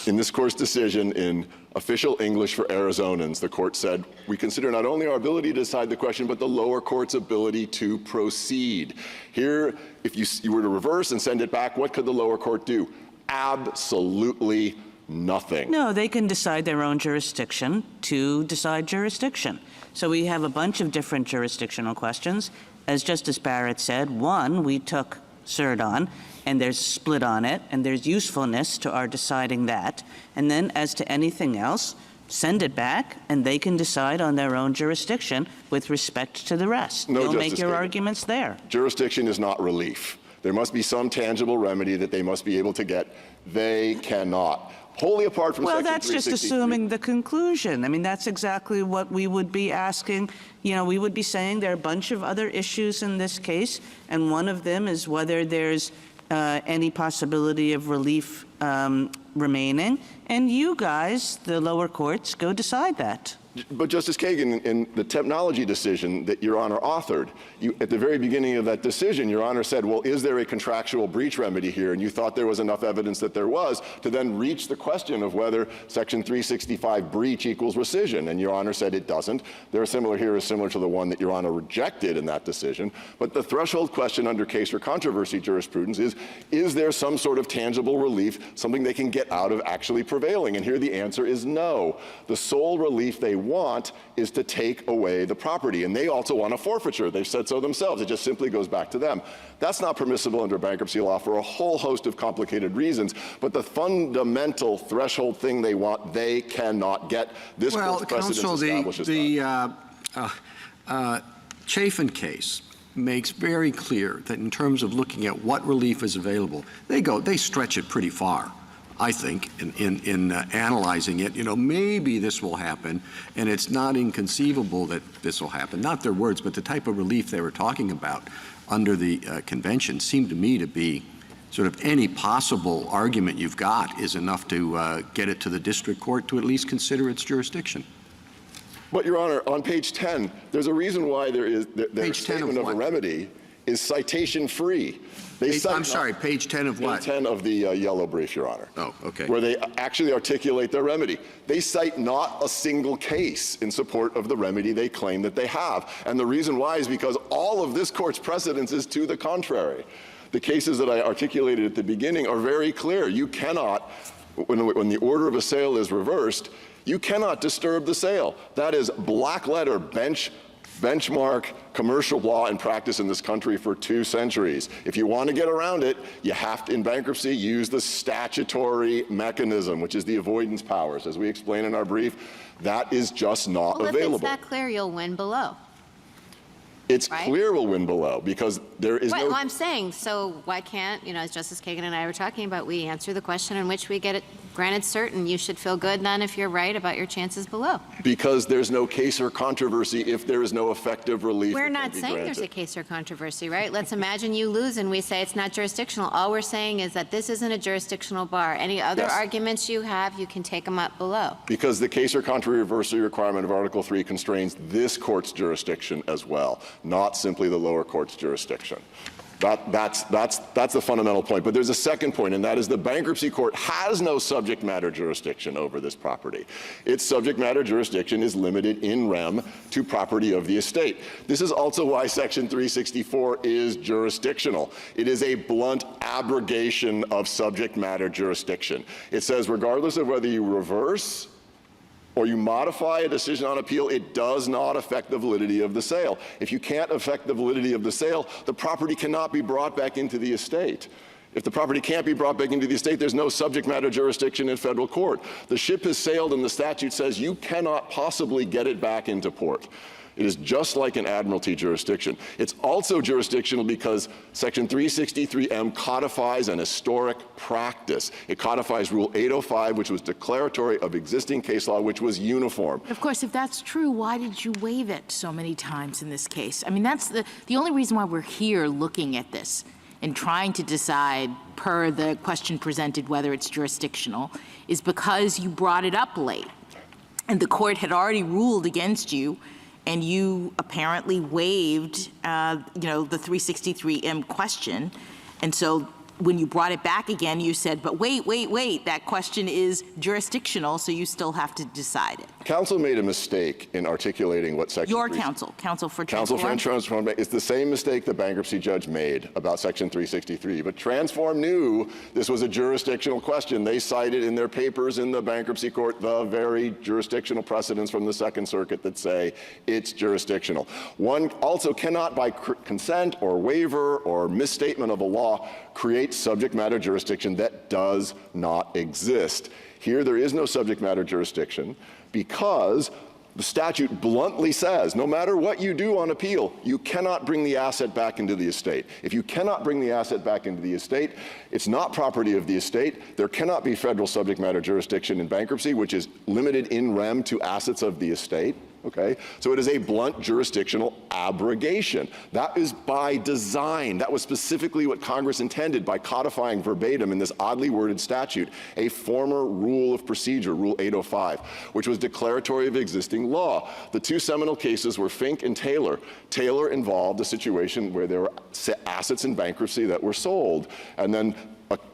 In this court's decision in official English for Arizonans, the court said, we consider not only our ability to decide the question, but the lower court's ability to proceed. Here, if you were to reverse and send it back, what could the lower court do? Absolutely nothing. No, they can decide their own jurisdiction to decide jurisdiction. So we have a bunch of different jurisdictional questions. As Justice Barrett said, one, we took cert on, and there's split on it, and there's usefulness to our deciding that. And then as to anything else, send it back, and they can decide on their own jurisdiction with respect to the rest. No, You'll Justice make your Kagan. arguments there. Jurisdiction is not relief. There must be some tangible remedy that they must be able to get. They cannot. Wholly apart from Well, Section that's just 363. assuming the conclusion. I mean, that's exactly what we would be asking. You know, we would be saying there are a bunch of other issues in this case, and one of them is whether there's any possibility of relief remaining. And you guys, the lower courts, go decide that. But Justice Kagan, in the technology decision that Your Honor authored, at the very beginning of that decision, Your Honor said, well, is there a contractual breach remedy here? And you thought there was enough evidence that there was to then reach the question of whether Section 365 breach equals rescission. And Your Honor said it doesn't. They're similar here is similar to the one that Your Honor rejected in that decision. But the threshold question under case or controversy jurisprudence is there some sort of tangible relief, something they can get out of actually prevailing? And here the answer is no. The sole relief they want is to take away the property. And they also want a forfeiture. They've said so themselves. It just simply goes back to them. That's not permissible under bankruptcy law for a whole host of complicated reasons. But the fundamental threshold thing they want, they cannot get. This court's precedent establishes the Chafin case makes very clear that in terms of looking at what relief is available, they stretch it pretty far. I think, in analyzing it, maybe this will happen, and it's not inconceivable that this will happen. Not their words, but the type of relief they were talking about under the convention seemed to me to be sort of any possible argument you've got is enough to get it to the district court to at least consider its jurisdiction. But, Your Honor, on page 10, there's a reason why their statement of a remedy is citation-free. I'm sorry, page 10 of what? Page 10 of the yellow brief, Your Honor. Oh, okay. Where they actually articulate their remedy. They cite not a single case in support of the remedy they claim that they have. And the reason why is because all of this court's precedence is to the contrary. The cases that I articulated at the beginning are very clear. You cannot, when the order of a sale is reversed, you cannot disturb the sale. That is black letter benchmark commercial law and practice in this country for 2 centuries. If you want to get around it, you have to, in bankruptcy, use the statutory mechanism, which is the avoidance powers. As we explain in our brief, that is just not available. If it's that clear, you'll win below. It's clear we'll win below because there is no... Well, I'm saying, so why can't, as Justice Kagan and I were talking about, we answer the question in which we get it granted cert, and you should feel good then if you're right about your chances below. Because there's no case or controversy if there is no effective relief. We're not saying there's a case or controversy, right? Let's imagine you lose and we say it's not jurisdictional. All we're saying is that this isn't a jurisdictional bar. Any other arguments you have, you can take them up below. Because the case or controversy requirement of Article 3 constrains this court's jurisdiction as well, not simply the lower court's jurisdiction. That's the fundamental point. But there's a second point, and that is the bankruptcy court has no subject matter jurisdiction over this property. Its subject matter jurisdiction is limited in rem to property of the estate. This is also why Section 364 is jurisdictional. It is a blunt abrogation of subject matter jurisdiction. It says regardless of whether you reverse or you modify a decision on appeal, it does not affect the validity of the sale. If you can't affect the validity of the sale, the property cannot be brought back into the estate. If the property can't be brought back into the estate, there's no subject matter jurisdiction in federal court. The ship has sailed and the statute says you cannot possibly get it back into port. It is just like an admiralty jurisdiction. It's also jurisdictional because Section 363M codifies an historic practice. It codifies Rule 805, which was declaratory of existing case law, which was uniform. Of course, if that's true, why did you waive it so many times in this case? I mean, that's the only reason why we're here looking at this and trying to decide, per the question presented, whether it's jurisdictional, is because you brought it up late. And the court had already ruled against you, and you apparently waived, the 363M question. And so when you brought it back again, you said, but wait, that question is jurisdictional, so you still have to decide it. Counsel made a mistake in articulating what Section Your counsel for Transform. Counsel for Transform. It's the same mistake the bankruptcy judge made about Section 363. But Transform knew this was a jurisdictional question. They cited in their papers in the bankruptcy court the very jurisdictional precedents from the Second Circuit that say it's jurisdictional. One also cannot, by consent or waiver or misstatement of a law, create subject matter jurisdiction that does not exist. Here, there is no subject matter jurisdiction because the statute bluntly says, no matter what you do on appeal, you cannot bring the asset back into the estate. If you cannot bring the asset back into the estate, it's not property of the estate. There cannot be federal subject matter jurisdiction in bankruptcy, which is limited in rem to assets of the estate. okay? So it is a blunt jurisdictional abrogation. That is by design. That was specifically what Congress intended by codifying verbatim in this oddly worded statute a former rule of procedure, Rule 805, which was declaratory of existing law. The two seminal cases were Fink and Taylor. Taylor involved a situation where there were assets in bankruptcy that were sold, and then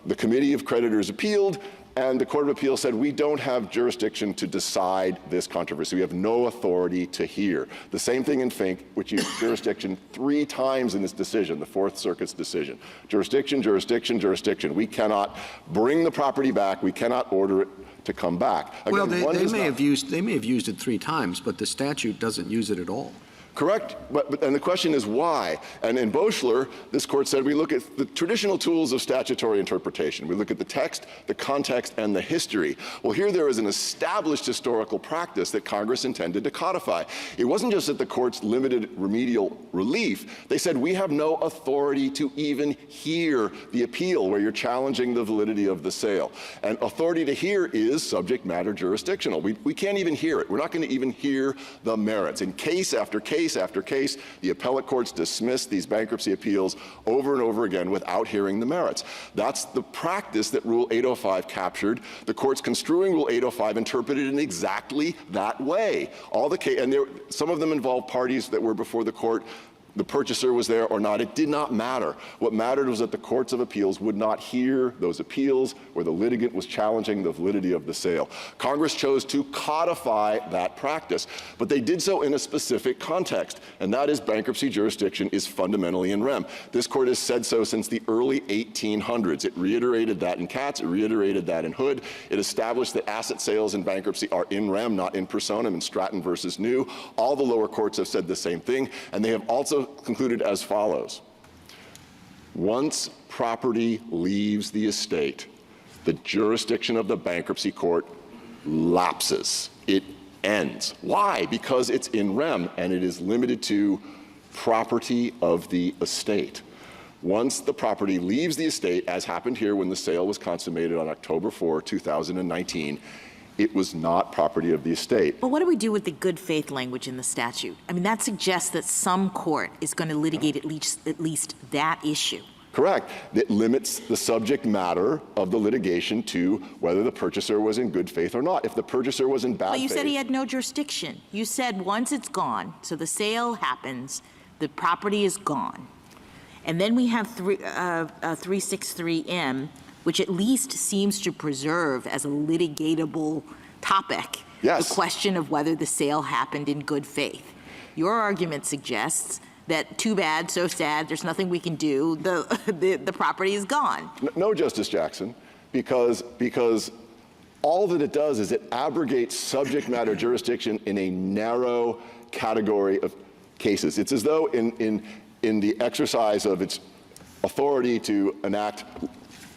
the Committee of Creditors appealed, and the Court of Appeal said, we don't have jurisdiction to decide this controversy. We have no authority to hear. The same thing in Fink, which used jurisdiction 3 times in this decision, the Fourth Circuit's decision. Jurisdiction, jurisdiction, jurisdiction. We cannot bring the property back. We cannot order it to come back. Again, well, they may have used it 3 times, but the statute doesn't use it at all. Correct, and the question is why? And in Boschler, this court said we look at the traditional tools of statutory interpretation. We look at the text, the context, and the history. Well, here there is an established historical practice that Congress intended to codify. It wasn't just that the courts limited remedial relief. They said we have no authority to even hear the appeal where you're challenging the validity of the sale. And authority to hear is subject matter jurisdictional. We can't even hear it. We're not going to even hear the merits. In case after case after case, the appellate courts dismiss these bankruptcy appeals over and over again without hearing the merits. That's the practice that Rule 805 captured. The courts construing Rule 805 interpreted it in exactly that way. Some of them involved parties that were before the court. The purchaser was there or not, it did not matter. What mattered was that the courts of appeals would not hear those appeals where the litigant was challenging the validity of the sale. Congress chose to codify that practice, but they did so in a specific context, and that is bankruptcy jurisdiction is fundamentally in rem. This court has said so since the early 1800s. It reiterated that in Katz, it reiterated that in Hood. It established that asset sales in bankruptcy are in rem, not in personam, in Stratton versus New. All the lower courts have said the same thing, and they have also concluded as follows. Once property leaves the estate, the jurisdiction of the bankruptcy court lapses. It ends. Why? Because it's in rem and it is limited to property of the estate. Once the property leaves the estate, as happened here when the sale was consummated on October 4, 2019, it was not property of the estate. But what do we do with the good faith language in the statute? I mean, that suggests that some court is going to litigate at least that issue. Correct. It limits the subject matter of the litigation to whether the purchaser was in good faith or not. If the purchaser was in bad faith. But you said he had no jurisdiction. You said once it's gone, so the sale happens, the property is gone. And then we have 363M, which at least seems to preserve as a litigatable topic the question of whether the sale happened in good faith. Your argument suggests that too bad, so sad, there's nothing we can do, the property is gone. No, Justice Jackson, because all that it does is it abrogates subject matter jurisdiction in a narrow category of cases. It's as though in the exercise of its authority to enact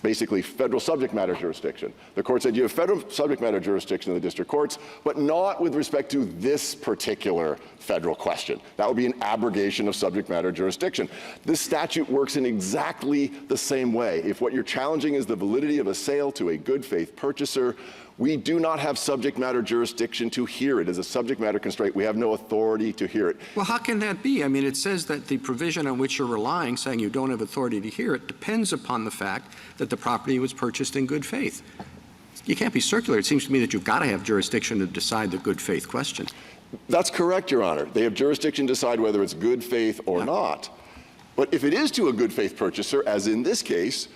basically federal subject matter jurisdiction. The court said you have federal subject matter jurisdiction in the district courts, but not with respect to this particular federal question. That would be an abrogation of subject matter jurisdiction. This statute works in exactly the same way. If what you're challenging is the validity of a sale to a good faith purchaser, we do not have subject matter jurisdiction to hear it. As a subject matter constraint, we have no authority to hear it. Well, how can that be? I mean, it says that the provision on which you're relying, saying you don't have authority to hear it, depends upon the fact that the property was purchased in good faith. You can't be circular. It seems to me that you've got to have jurisdiction to decide the good faith question. That's correct, Your Honor. They have jurisdiction to decide whether it's good faith or not. But if it is to a good faith purchaser, as in this case,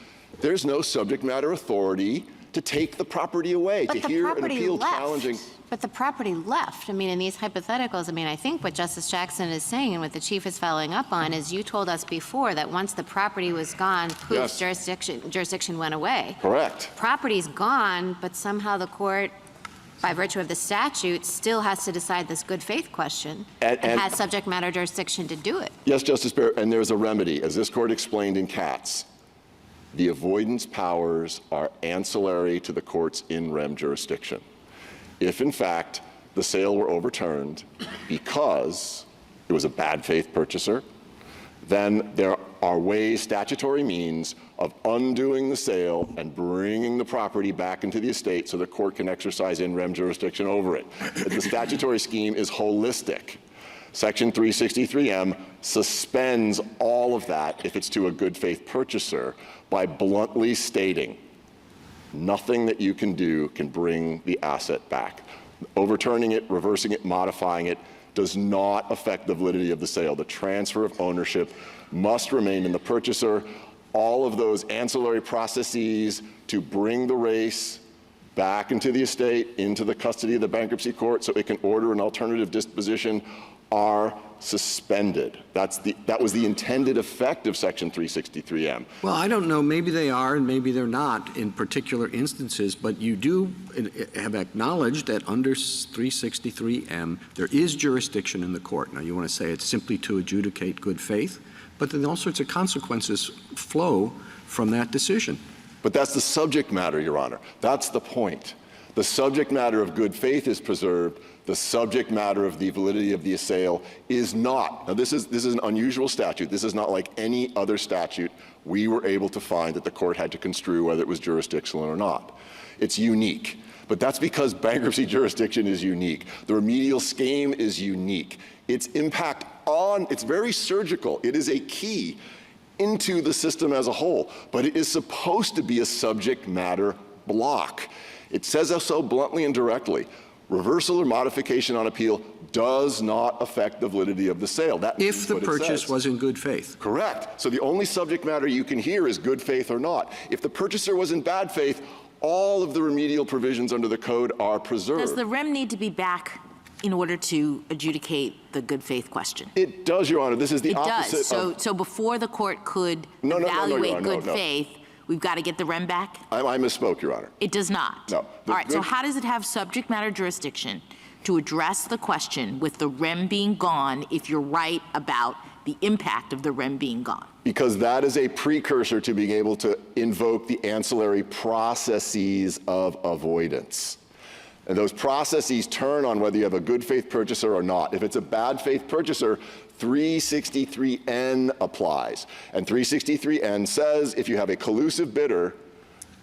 there's no subject matter authority to take the property away, to hear an appeal challenging. But the property left. I mean, in these hypotheticals, I mean, I think what Justice Jackson is saying and what the Chief is following up on is you told us before that once the property was gone, poof, jurisdiction went away. Correct. Property's gone, but somehow the court, by virtue of the statute, still has to decide this good faith question and has subject matter jurisdiction to do it. Yes, Justice Barrett, and there's a remedy. As this court explained in Katz, the avoidance powers are ancillary to the court's in rem jurisdiction. If, in fact, the sale were overturned because it was a bad faith purchaser, then there are ways, statutory means, of undoing the sale and bringing the property back into the estate so the court can exercise in rem jurisdiction over it. But the statutory scheme is holistic. Section 363M suspends all of that if it's to a good faith purchaser by bluntly stating nothing that you can do can bring the asset back. Overturning it, reversing it, modifying it does not affect the validity of the sale. The transfer of ownership must remain in the purchaser. All of those ancillary processes to bring the race back into the estate, into the custody of the bankruptcy court so it can order an alternative disposition are suspended. That was the intended effect of Section 363M. Well, I don't know. Maybe they are and maybe they're not in particular instances, but you do have acknowledged that under 363M, there is jurisdiction in the court. Now, you want to say it's simply to adjudicate good faith, but then all sorts of consequences flow from that decision. But that's the subject matter, Your Honor. That's the point. The subject matter of good faith is preserved. The subject matter of the validity of the sale is not. Now, this is an unusual statute. This is not like any other statute we were able to find that the court had to construe whether it was jurisdictional or not. It's unique. But that's because bankruptcy jurisdiction is unique. The remedial scheme is unique. Its impact it's very surgical. It is a key into the system as a whole, but it is supposed to be a subject matter block. It says so bluntly and directly. Reversal or modification on appeal does not affect the validity of the sale. If the purchase was in good faith. Correct. So the only subject matter you can hear is good faith or not. If the purchaser was in bad faith, all of the remedial provisions under the code are preserved. Does the rem need to be back in order to adjudicate the good faith question? It does, Your Honor. This is the opposite. It does. So before the court could evaluate good faith, we've got to get the rem back? I misspoke, Your Honor. It does not? No. All right, so how does it have subject matter jurisdiction to address the question with the rem being gone if you're right about the impact of the rem being gone? Because that is a precursor to being able to invoke the ancillary processes of avoidance. And those processes turn on whether you have a good faith purchaser or not. If it's a bad faith purchaser, 363N applies. And 363N says if you have a collusive bidder,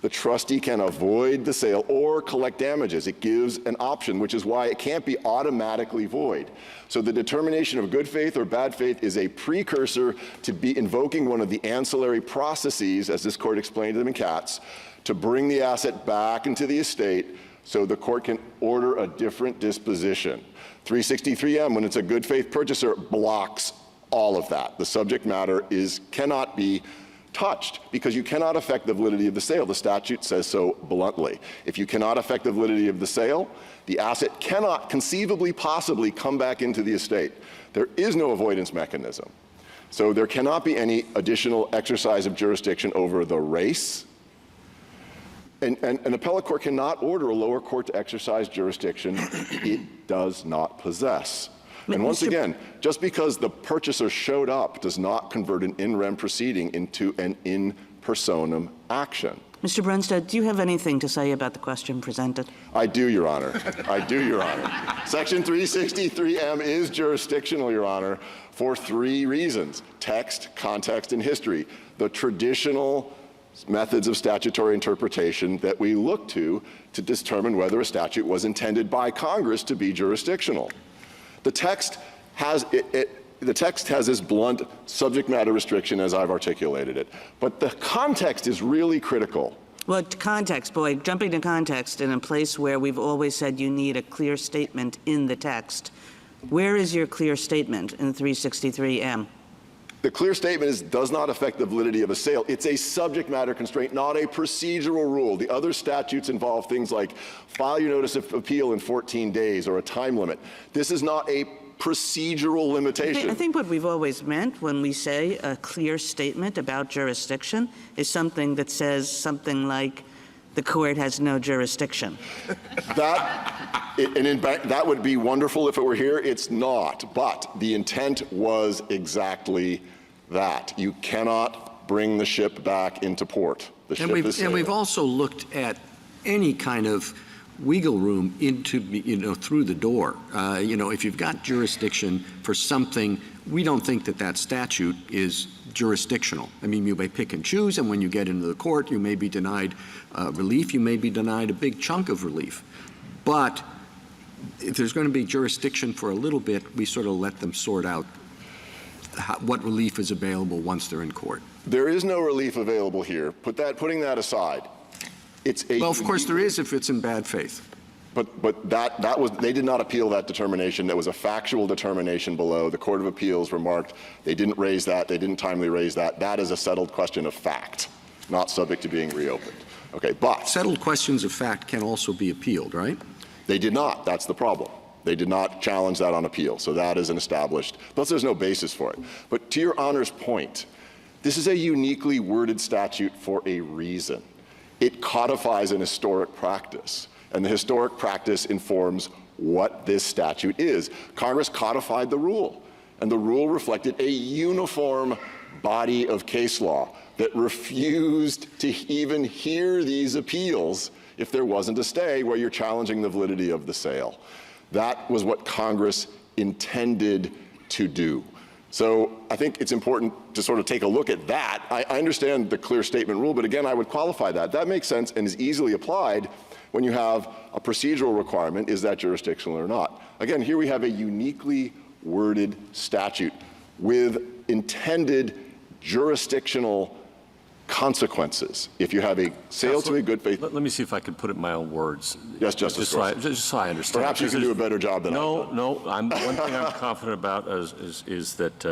the trustee can avoid the sale or collect damages. It gives an option, which is why it can't be automatically void. So the determination of good faith or bad faith is a precursor to be invoking one of the ancillary processes, as this court explained to them in Katz, to bring the asset back into the estate so the court can order a different disposition. 363M, when it's a good faith purchaser, blocks all of that. The subject matter cannot be touched because you cannot affect the validity of the sale. The statute says so bluntly. If you cannot affect the validity of the sale, the asset cannot conceivably possibly come back into the estate. There is no avoidance mechanism. So there cannot be any additional exercise of jurisdiction over the race. And an appellate court cannot order a lower court to exercise jurisdiction it does not possess. And once again, just because the purchaser showed up does not convert an in rem proceeding into an in personam action. Mr. Brunstad, do you have anything to say about the question presented? I do, Your Honor. I do, Your Honor. Section 363M is jurisdictional, Your Honor, for 3 reasons: text, context, and history. The traditional methods of statutory interpretation that we look to determine whether a statute was intended by Congress to be jurisdictional. The text has this blunt subject matter restriction as I've articulated it, but the context is really critical. Well, context, boy, jumping to context in a place where we've always said you need a clear statement in the text. Where is your clear statement in 363M? The clear statement does not affect the validity of a sale. It's a subject matter constraint, not a procedural rule. The other statutes involve things like file your notice of appeal in 14 days or a time limit. This is not a procedural limitation. I think what we've always meant when we say a clear statement about jurisdiction is something that says something like the court has no jurisdiction. That would be wonderful if it were here. It's not. But the intent was exactly that. You cannot bring the ship back into port. The ship is sailing. And we've also looked at any kind of wiggle room into, through the door. If you've got jurisdiction for something, we don't think that statute is jurisdictional. I mean, you may pick and choose, and when you get into the court, you may be denied relief, you may be denied a big chunk of relief. But if there's going to be jurisdiction for a little bit, we sort of let them sort out what relief is available once they're in court. There is no relief available here. Putting that aside, well, of course there is if it's in bad faith. But that was, they did not appeal that determination. That was a factual determination below. The Court of Appeals remarked they didn't raise that, they didn't timely raise that. That is a settled question of fact, not subject to being reopened. Okay, but settled questions of fact can also be appealed, right? They did not. That's the problem. They did not challenge that on appeal. So that is an established, plus there's no basis for it. But to Your Honor's point, this is a uniquely worded statute for a reason. It codifies an historic practice. And the historic practice informs what this statute is. Congress codified the rule, and the rule reflected a uniform body of case law that refused to even hear these appeals if there wasn't a stay where you're challenging the validity of the sale. That was what Congress intended to do. So I think it's important to sort of take a look at that. I understand the clear statement rule, but again, I would qualify that. That makes sense and is easily applied when you have a procedural requirement, is that jurisdictional or not? Again, here we have a uniquely worded statute with intended jurisdictional consequences. If you have a sale to a good faith... Let me see if I can put it in my own words. Yes, Justice. Just so I understand. Perhaps you can do a better job than I can. No. One thing I'm confident about is that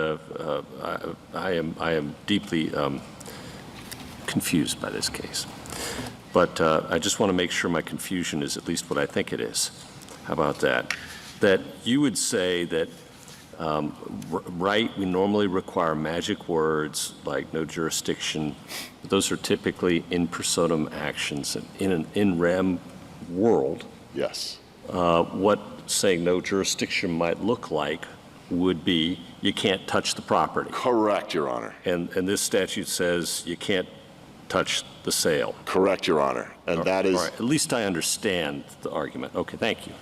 I am deeply confused by this case. But I just want to make sure my confusion is at least what I think it is. How about that? That you would say that, we normally require magic words like no jurisdiction. Those are typically in personam actions. In an in rem world, yes. What saying no jurisdiction might look like would be you can't touch the property. Correct, Your Honor. And this statute says you can't touch the sale. Correct, Your Honor. And that is... All right. At least I understand the argument. Okay, thank you.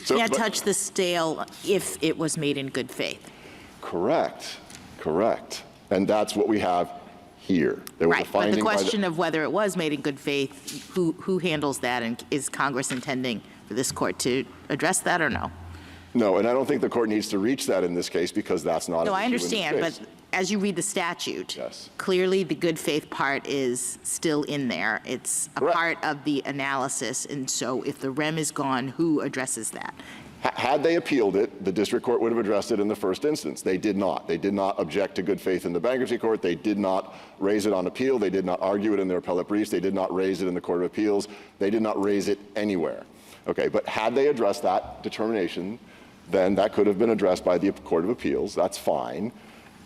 So, can't touch the sale if it was made in good faith. Correct. And that's what we have here. There was a finding, but the question of whether it was made in good faith, who handles that, and is Congress intending for this court to address that or no? No, and I don't think the court needs to reach that in this case because that's not... No, I understand, but as you read the statute, yes, clearly the good faith part is still in there. It's a part of the analysis, and so if the rem is gone, who addresses that? Had they appealed it, the district court would have addressed it in the first instance. They did not. They did not object to good faith in the bankruptcy court. They did not raise it on appeal. They did not argue it in their appellate briefs. They did not raise it in the Court of Appeals. They did not raise it anywhere. Okay, but had they addressed that determination, then that could have been addressed by the Court of Appeals. That's fine.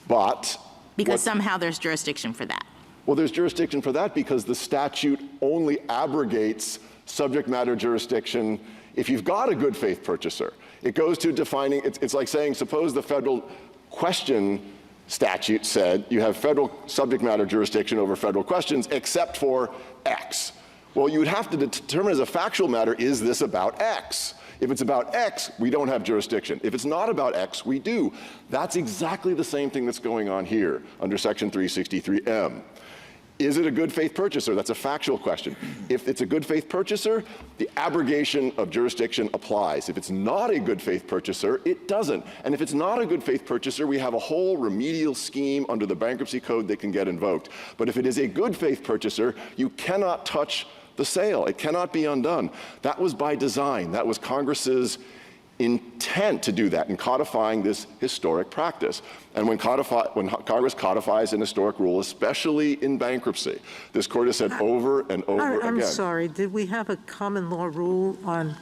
But because somehow there's jurisdiction for that. Well, there's jurisdiction for that because the statute only abrogates subject matter jurisdiction if you've got a good faith purchaser. It goes to defining, it's like saying, suppose the federal question statute said you have federal subject matter jurisdiction over federal questions except for X. Well, you would have to determine as a factual matter, is this about X? If it's about X, we don't have jurisdiction. If it's not about X, we do. That's exactly the same thing that's going on here under Section 363M. Is it a good faith purchaser? That's a factual question. If it's a good faith purchaser, the abrogation of jurisdiction applies. If it's not a good faith purchaser, it doesn't. And if it's not a good faith purchaser, we have a whole remedial scheme under the bankruptcy code that can get invoked. But if it is a good faith purchaser, you cannot touch the sale. It cannot be undone. That was by design. That was Congress's intent to do that in codifying this historic practice. And when Congress codifies an historic rule, especially in bankruptcy, this court has said over and over again. I'm sorry, did we have a common law rule on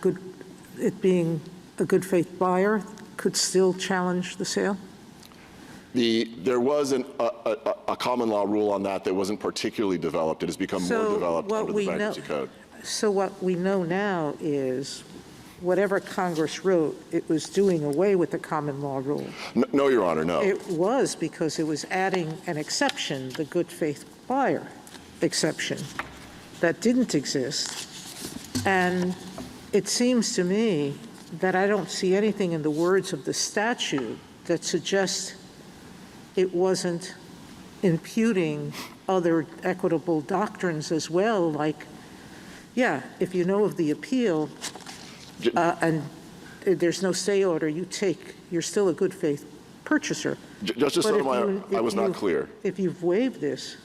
it being a good faith buyer could still challenge the sale? There was a common law rule on that wasn't particularly developed. It has become more developed under the bankruptcy code. So what we know now is whatever Congress wrote, it was doing away with the common law rule. No, Your Honor, no. It was because it was adding an exception, the good faith buyer exception, that didn't exist. And it seems to me that I don't see anything in the words of the statute that suggests it wasn't imputing other equitable doctrines as well, like, yeah, if you know of the appeal and there's no stay order, you're still a good faith purchaser. Justice Sotomayor, I was not clear. If you've waived this.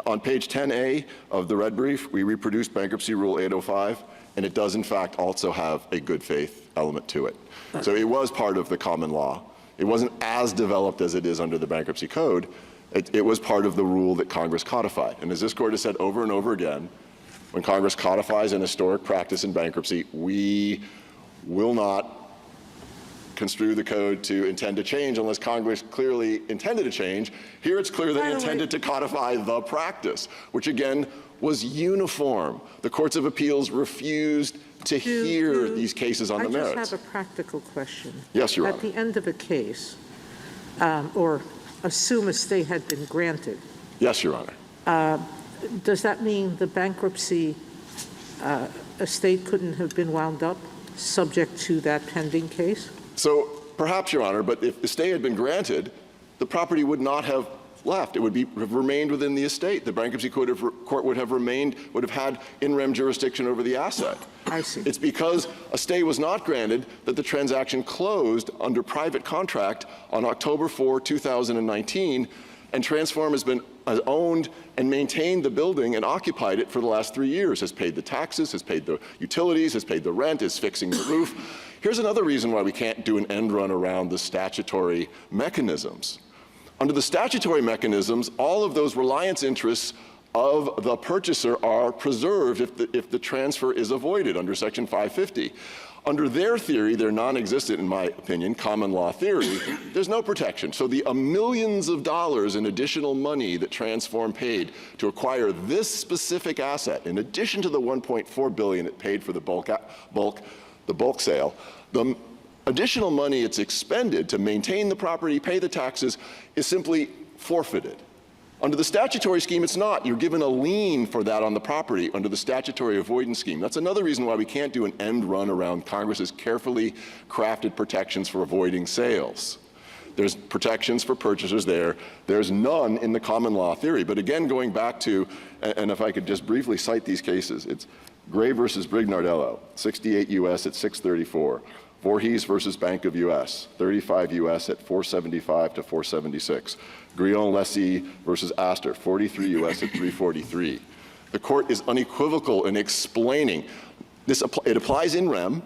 On page 10A of the red brief, we reproduced Bankruptcy Rule 805, and it does in fact also have a good faith element to it. So it was part of the common law. It wasn't as developed as it is under the Bankruptcy Code. It was part of the rule that Congress codified. And as this court has said over and over again, when Congress codifies an historic practice in bankruptcy, we will not construe the code to intend to change unless Congress clearly intended to change. Here it's clear they intended to codify the practice, which again was uniform. The courts of appeals refused to hear these cases on the merits. I just have a practical question. Yes, Your Honor. At the end of a case, or assume a stay had been granted. Yes, Your Honor. Does that mean the bankruptcy estate couldn't have been wound up subject to that pending case? So perhaps, Your Honor, but if the stay had been granted, the property would not have left. It would have remained within the estate. The bankruptcy court would have had in rem jurisdiction over the asset. I see. It's because a stay was not granted that the transaction closed under private contract on October 4, 2019, and Transform has owned and maintained the building and occupied it for the last 3 years, has paid the taxes, has paid the utilities, has paid the rent, is fixing the roof. Here's another reason why we can't do an end run around the statutory mechanisms. Under the statutory mechanisms, all of those reliance interests of the purchaser are preserved if the transfer is avoided under Section 550. Under their theory, they're non-existent in my opinion, common law theory, there's no protection. So the millions of dollars in additional money that Transform paid to acquire this specific asset, in addition to the $1.4 billion it paid for the bulk sale, the additional money it's expended to maintain the property, pay the taxes, is simply forfeited. Under the statutory scheme, it's not. You're given a lien for that on the property under the statutory avoidance scheme. That's another reason why we can't do an end run around Congress's carefully crafted protections for avoiding sales. There's protections for purchasers there. There's none in the common law theory. But again, going back to, and if I could just briefly cite these cases, it's Gray versus Brignardello, 68 U.S. at 634. Voorhees versus Bank of U.S., 35 U.S. at 475 to 476. Grion-Lessy versus Astor, 43 U.S. at 343. The court is unequivocal in explaining this. It applies in rem.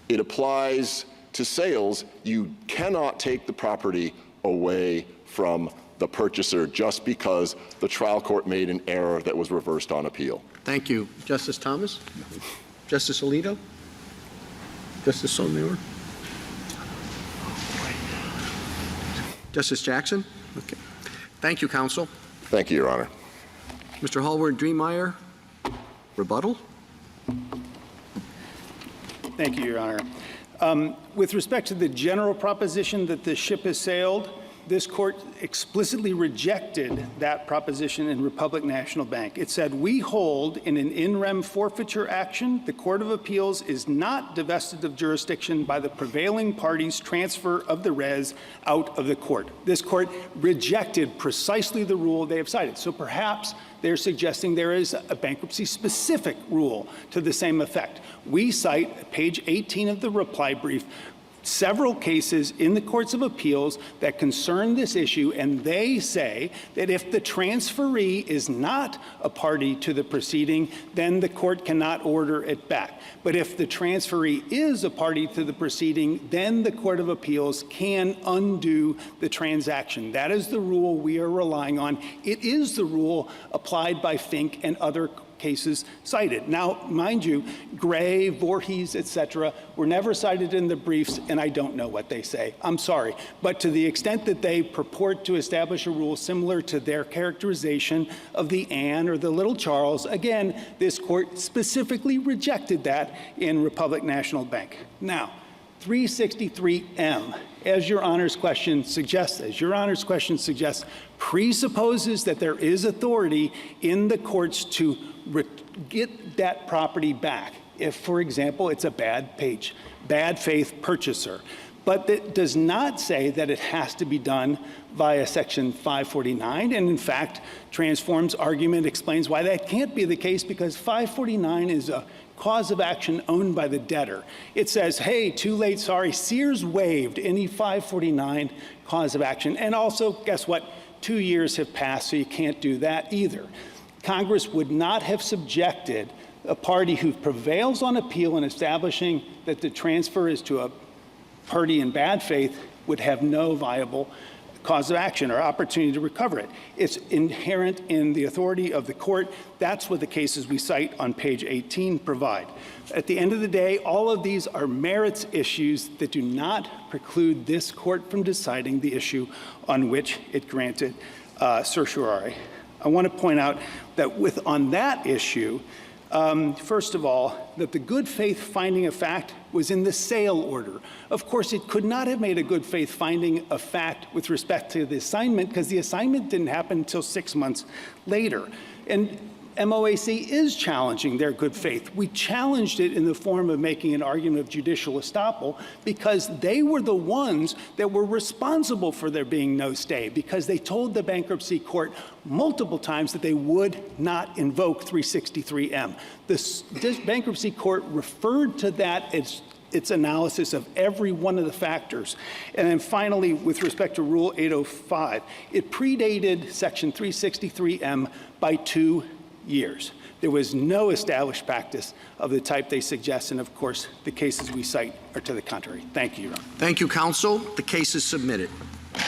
It applies to sales. You cannot take the property away from the purchaser just because the trial court made an error that was reversed on appeal. Thank you. Justice Thomas? Justice Alito? Justice Sotomayor? Justice Jackson? Okay. Thank you, counsel. Thank you, Your Honor. Mr. Hallward-Driemeier, rebuttal? Thank you, Your Honor. With respect to the general proposition that the ship has sailed, this court explicitly rejected that proposition in Republic National Bank. It said, we hold in an in rem forfeiture action, the Court of Appeals is not divested of jurisdiction by the prevailing party's transfer of the res out of the court. This court rejected precisely the rule they have cited. So perhaps they're suggesting there is a bankruptcy-specific rule to the same effect. We cite, page 18 of the reply brief, several cases in the courts of appeals that concern this issue, and they say that if the transferee is not a party to the proceeding, then the court cannot order it back. But if the transferee is a party to the proceeding, then the Court of Appeals can undo the transaction. That is the rule we are relying on. It is the rule applied by Fink and other cases cited. Now, mind you, Gray, Voorhees, et cetera, were never cited in the briefs, and I don't know what they say. I'm sorry. But to the extent that they purport to establish a rule similar to their characterization of the Anne or the Little Charles, again, this court specifically rejected that in Republic National Bank. Now, 363M, as Your Honor's question suggests, presupposes that there is authority in the courts to get that property back if, for example, it's a bad faith purchaser. but it does not say that it has to be done via Section 549. And in fact, Transform's argument explains why that can't be the case, because 549 is a cause of action owned by the debtor. It says, hey, too late, sorry, Sears waived any 549 cause of action. And also, guess what? 2 years have passed, so you can't do that either. Congress would not have subjected a party who prevails on appeal in establishing that the transfer is to a party in bad faith would have no viable cause of action or opportunity to recover it. It's inherent in the authority of the court. That's what the cases we cite on page 18 provide. At the end of the day, all of these are merits issues that do not preclude this court from deciding the issue on which it granted certiorari. I want to point out that on that issue, first of all, that the good faith finding of fact was in the sale order. Of course, it could not have made a good faith finding of fact with respect to the assignment, because the assignment didn't happen until 6 months later. And MOAC is challenging their good faith. We challenged it in the form of making an argument of judicial estoppel, because they were the ones that were responsible for there being no stay, because they told the bankruptcy court multiple times that they would not invoke 363M. This bankruptcy court referred to that as its analysis of every one of the factors. And then finally, with respect to Rule 805, it predated Section 363M by 2 years. There was no established practice of the type they suggest, and of course, the cases we cite are to the contrary. Thank you, Your Honor. Thank you, counsel. The case is submitted.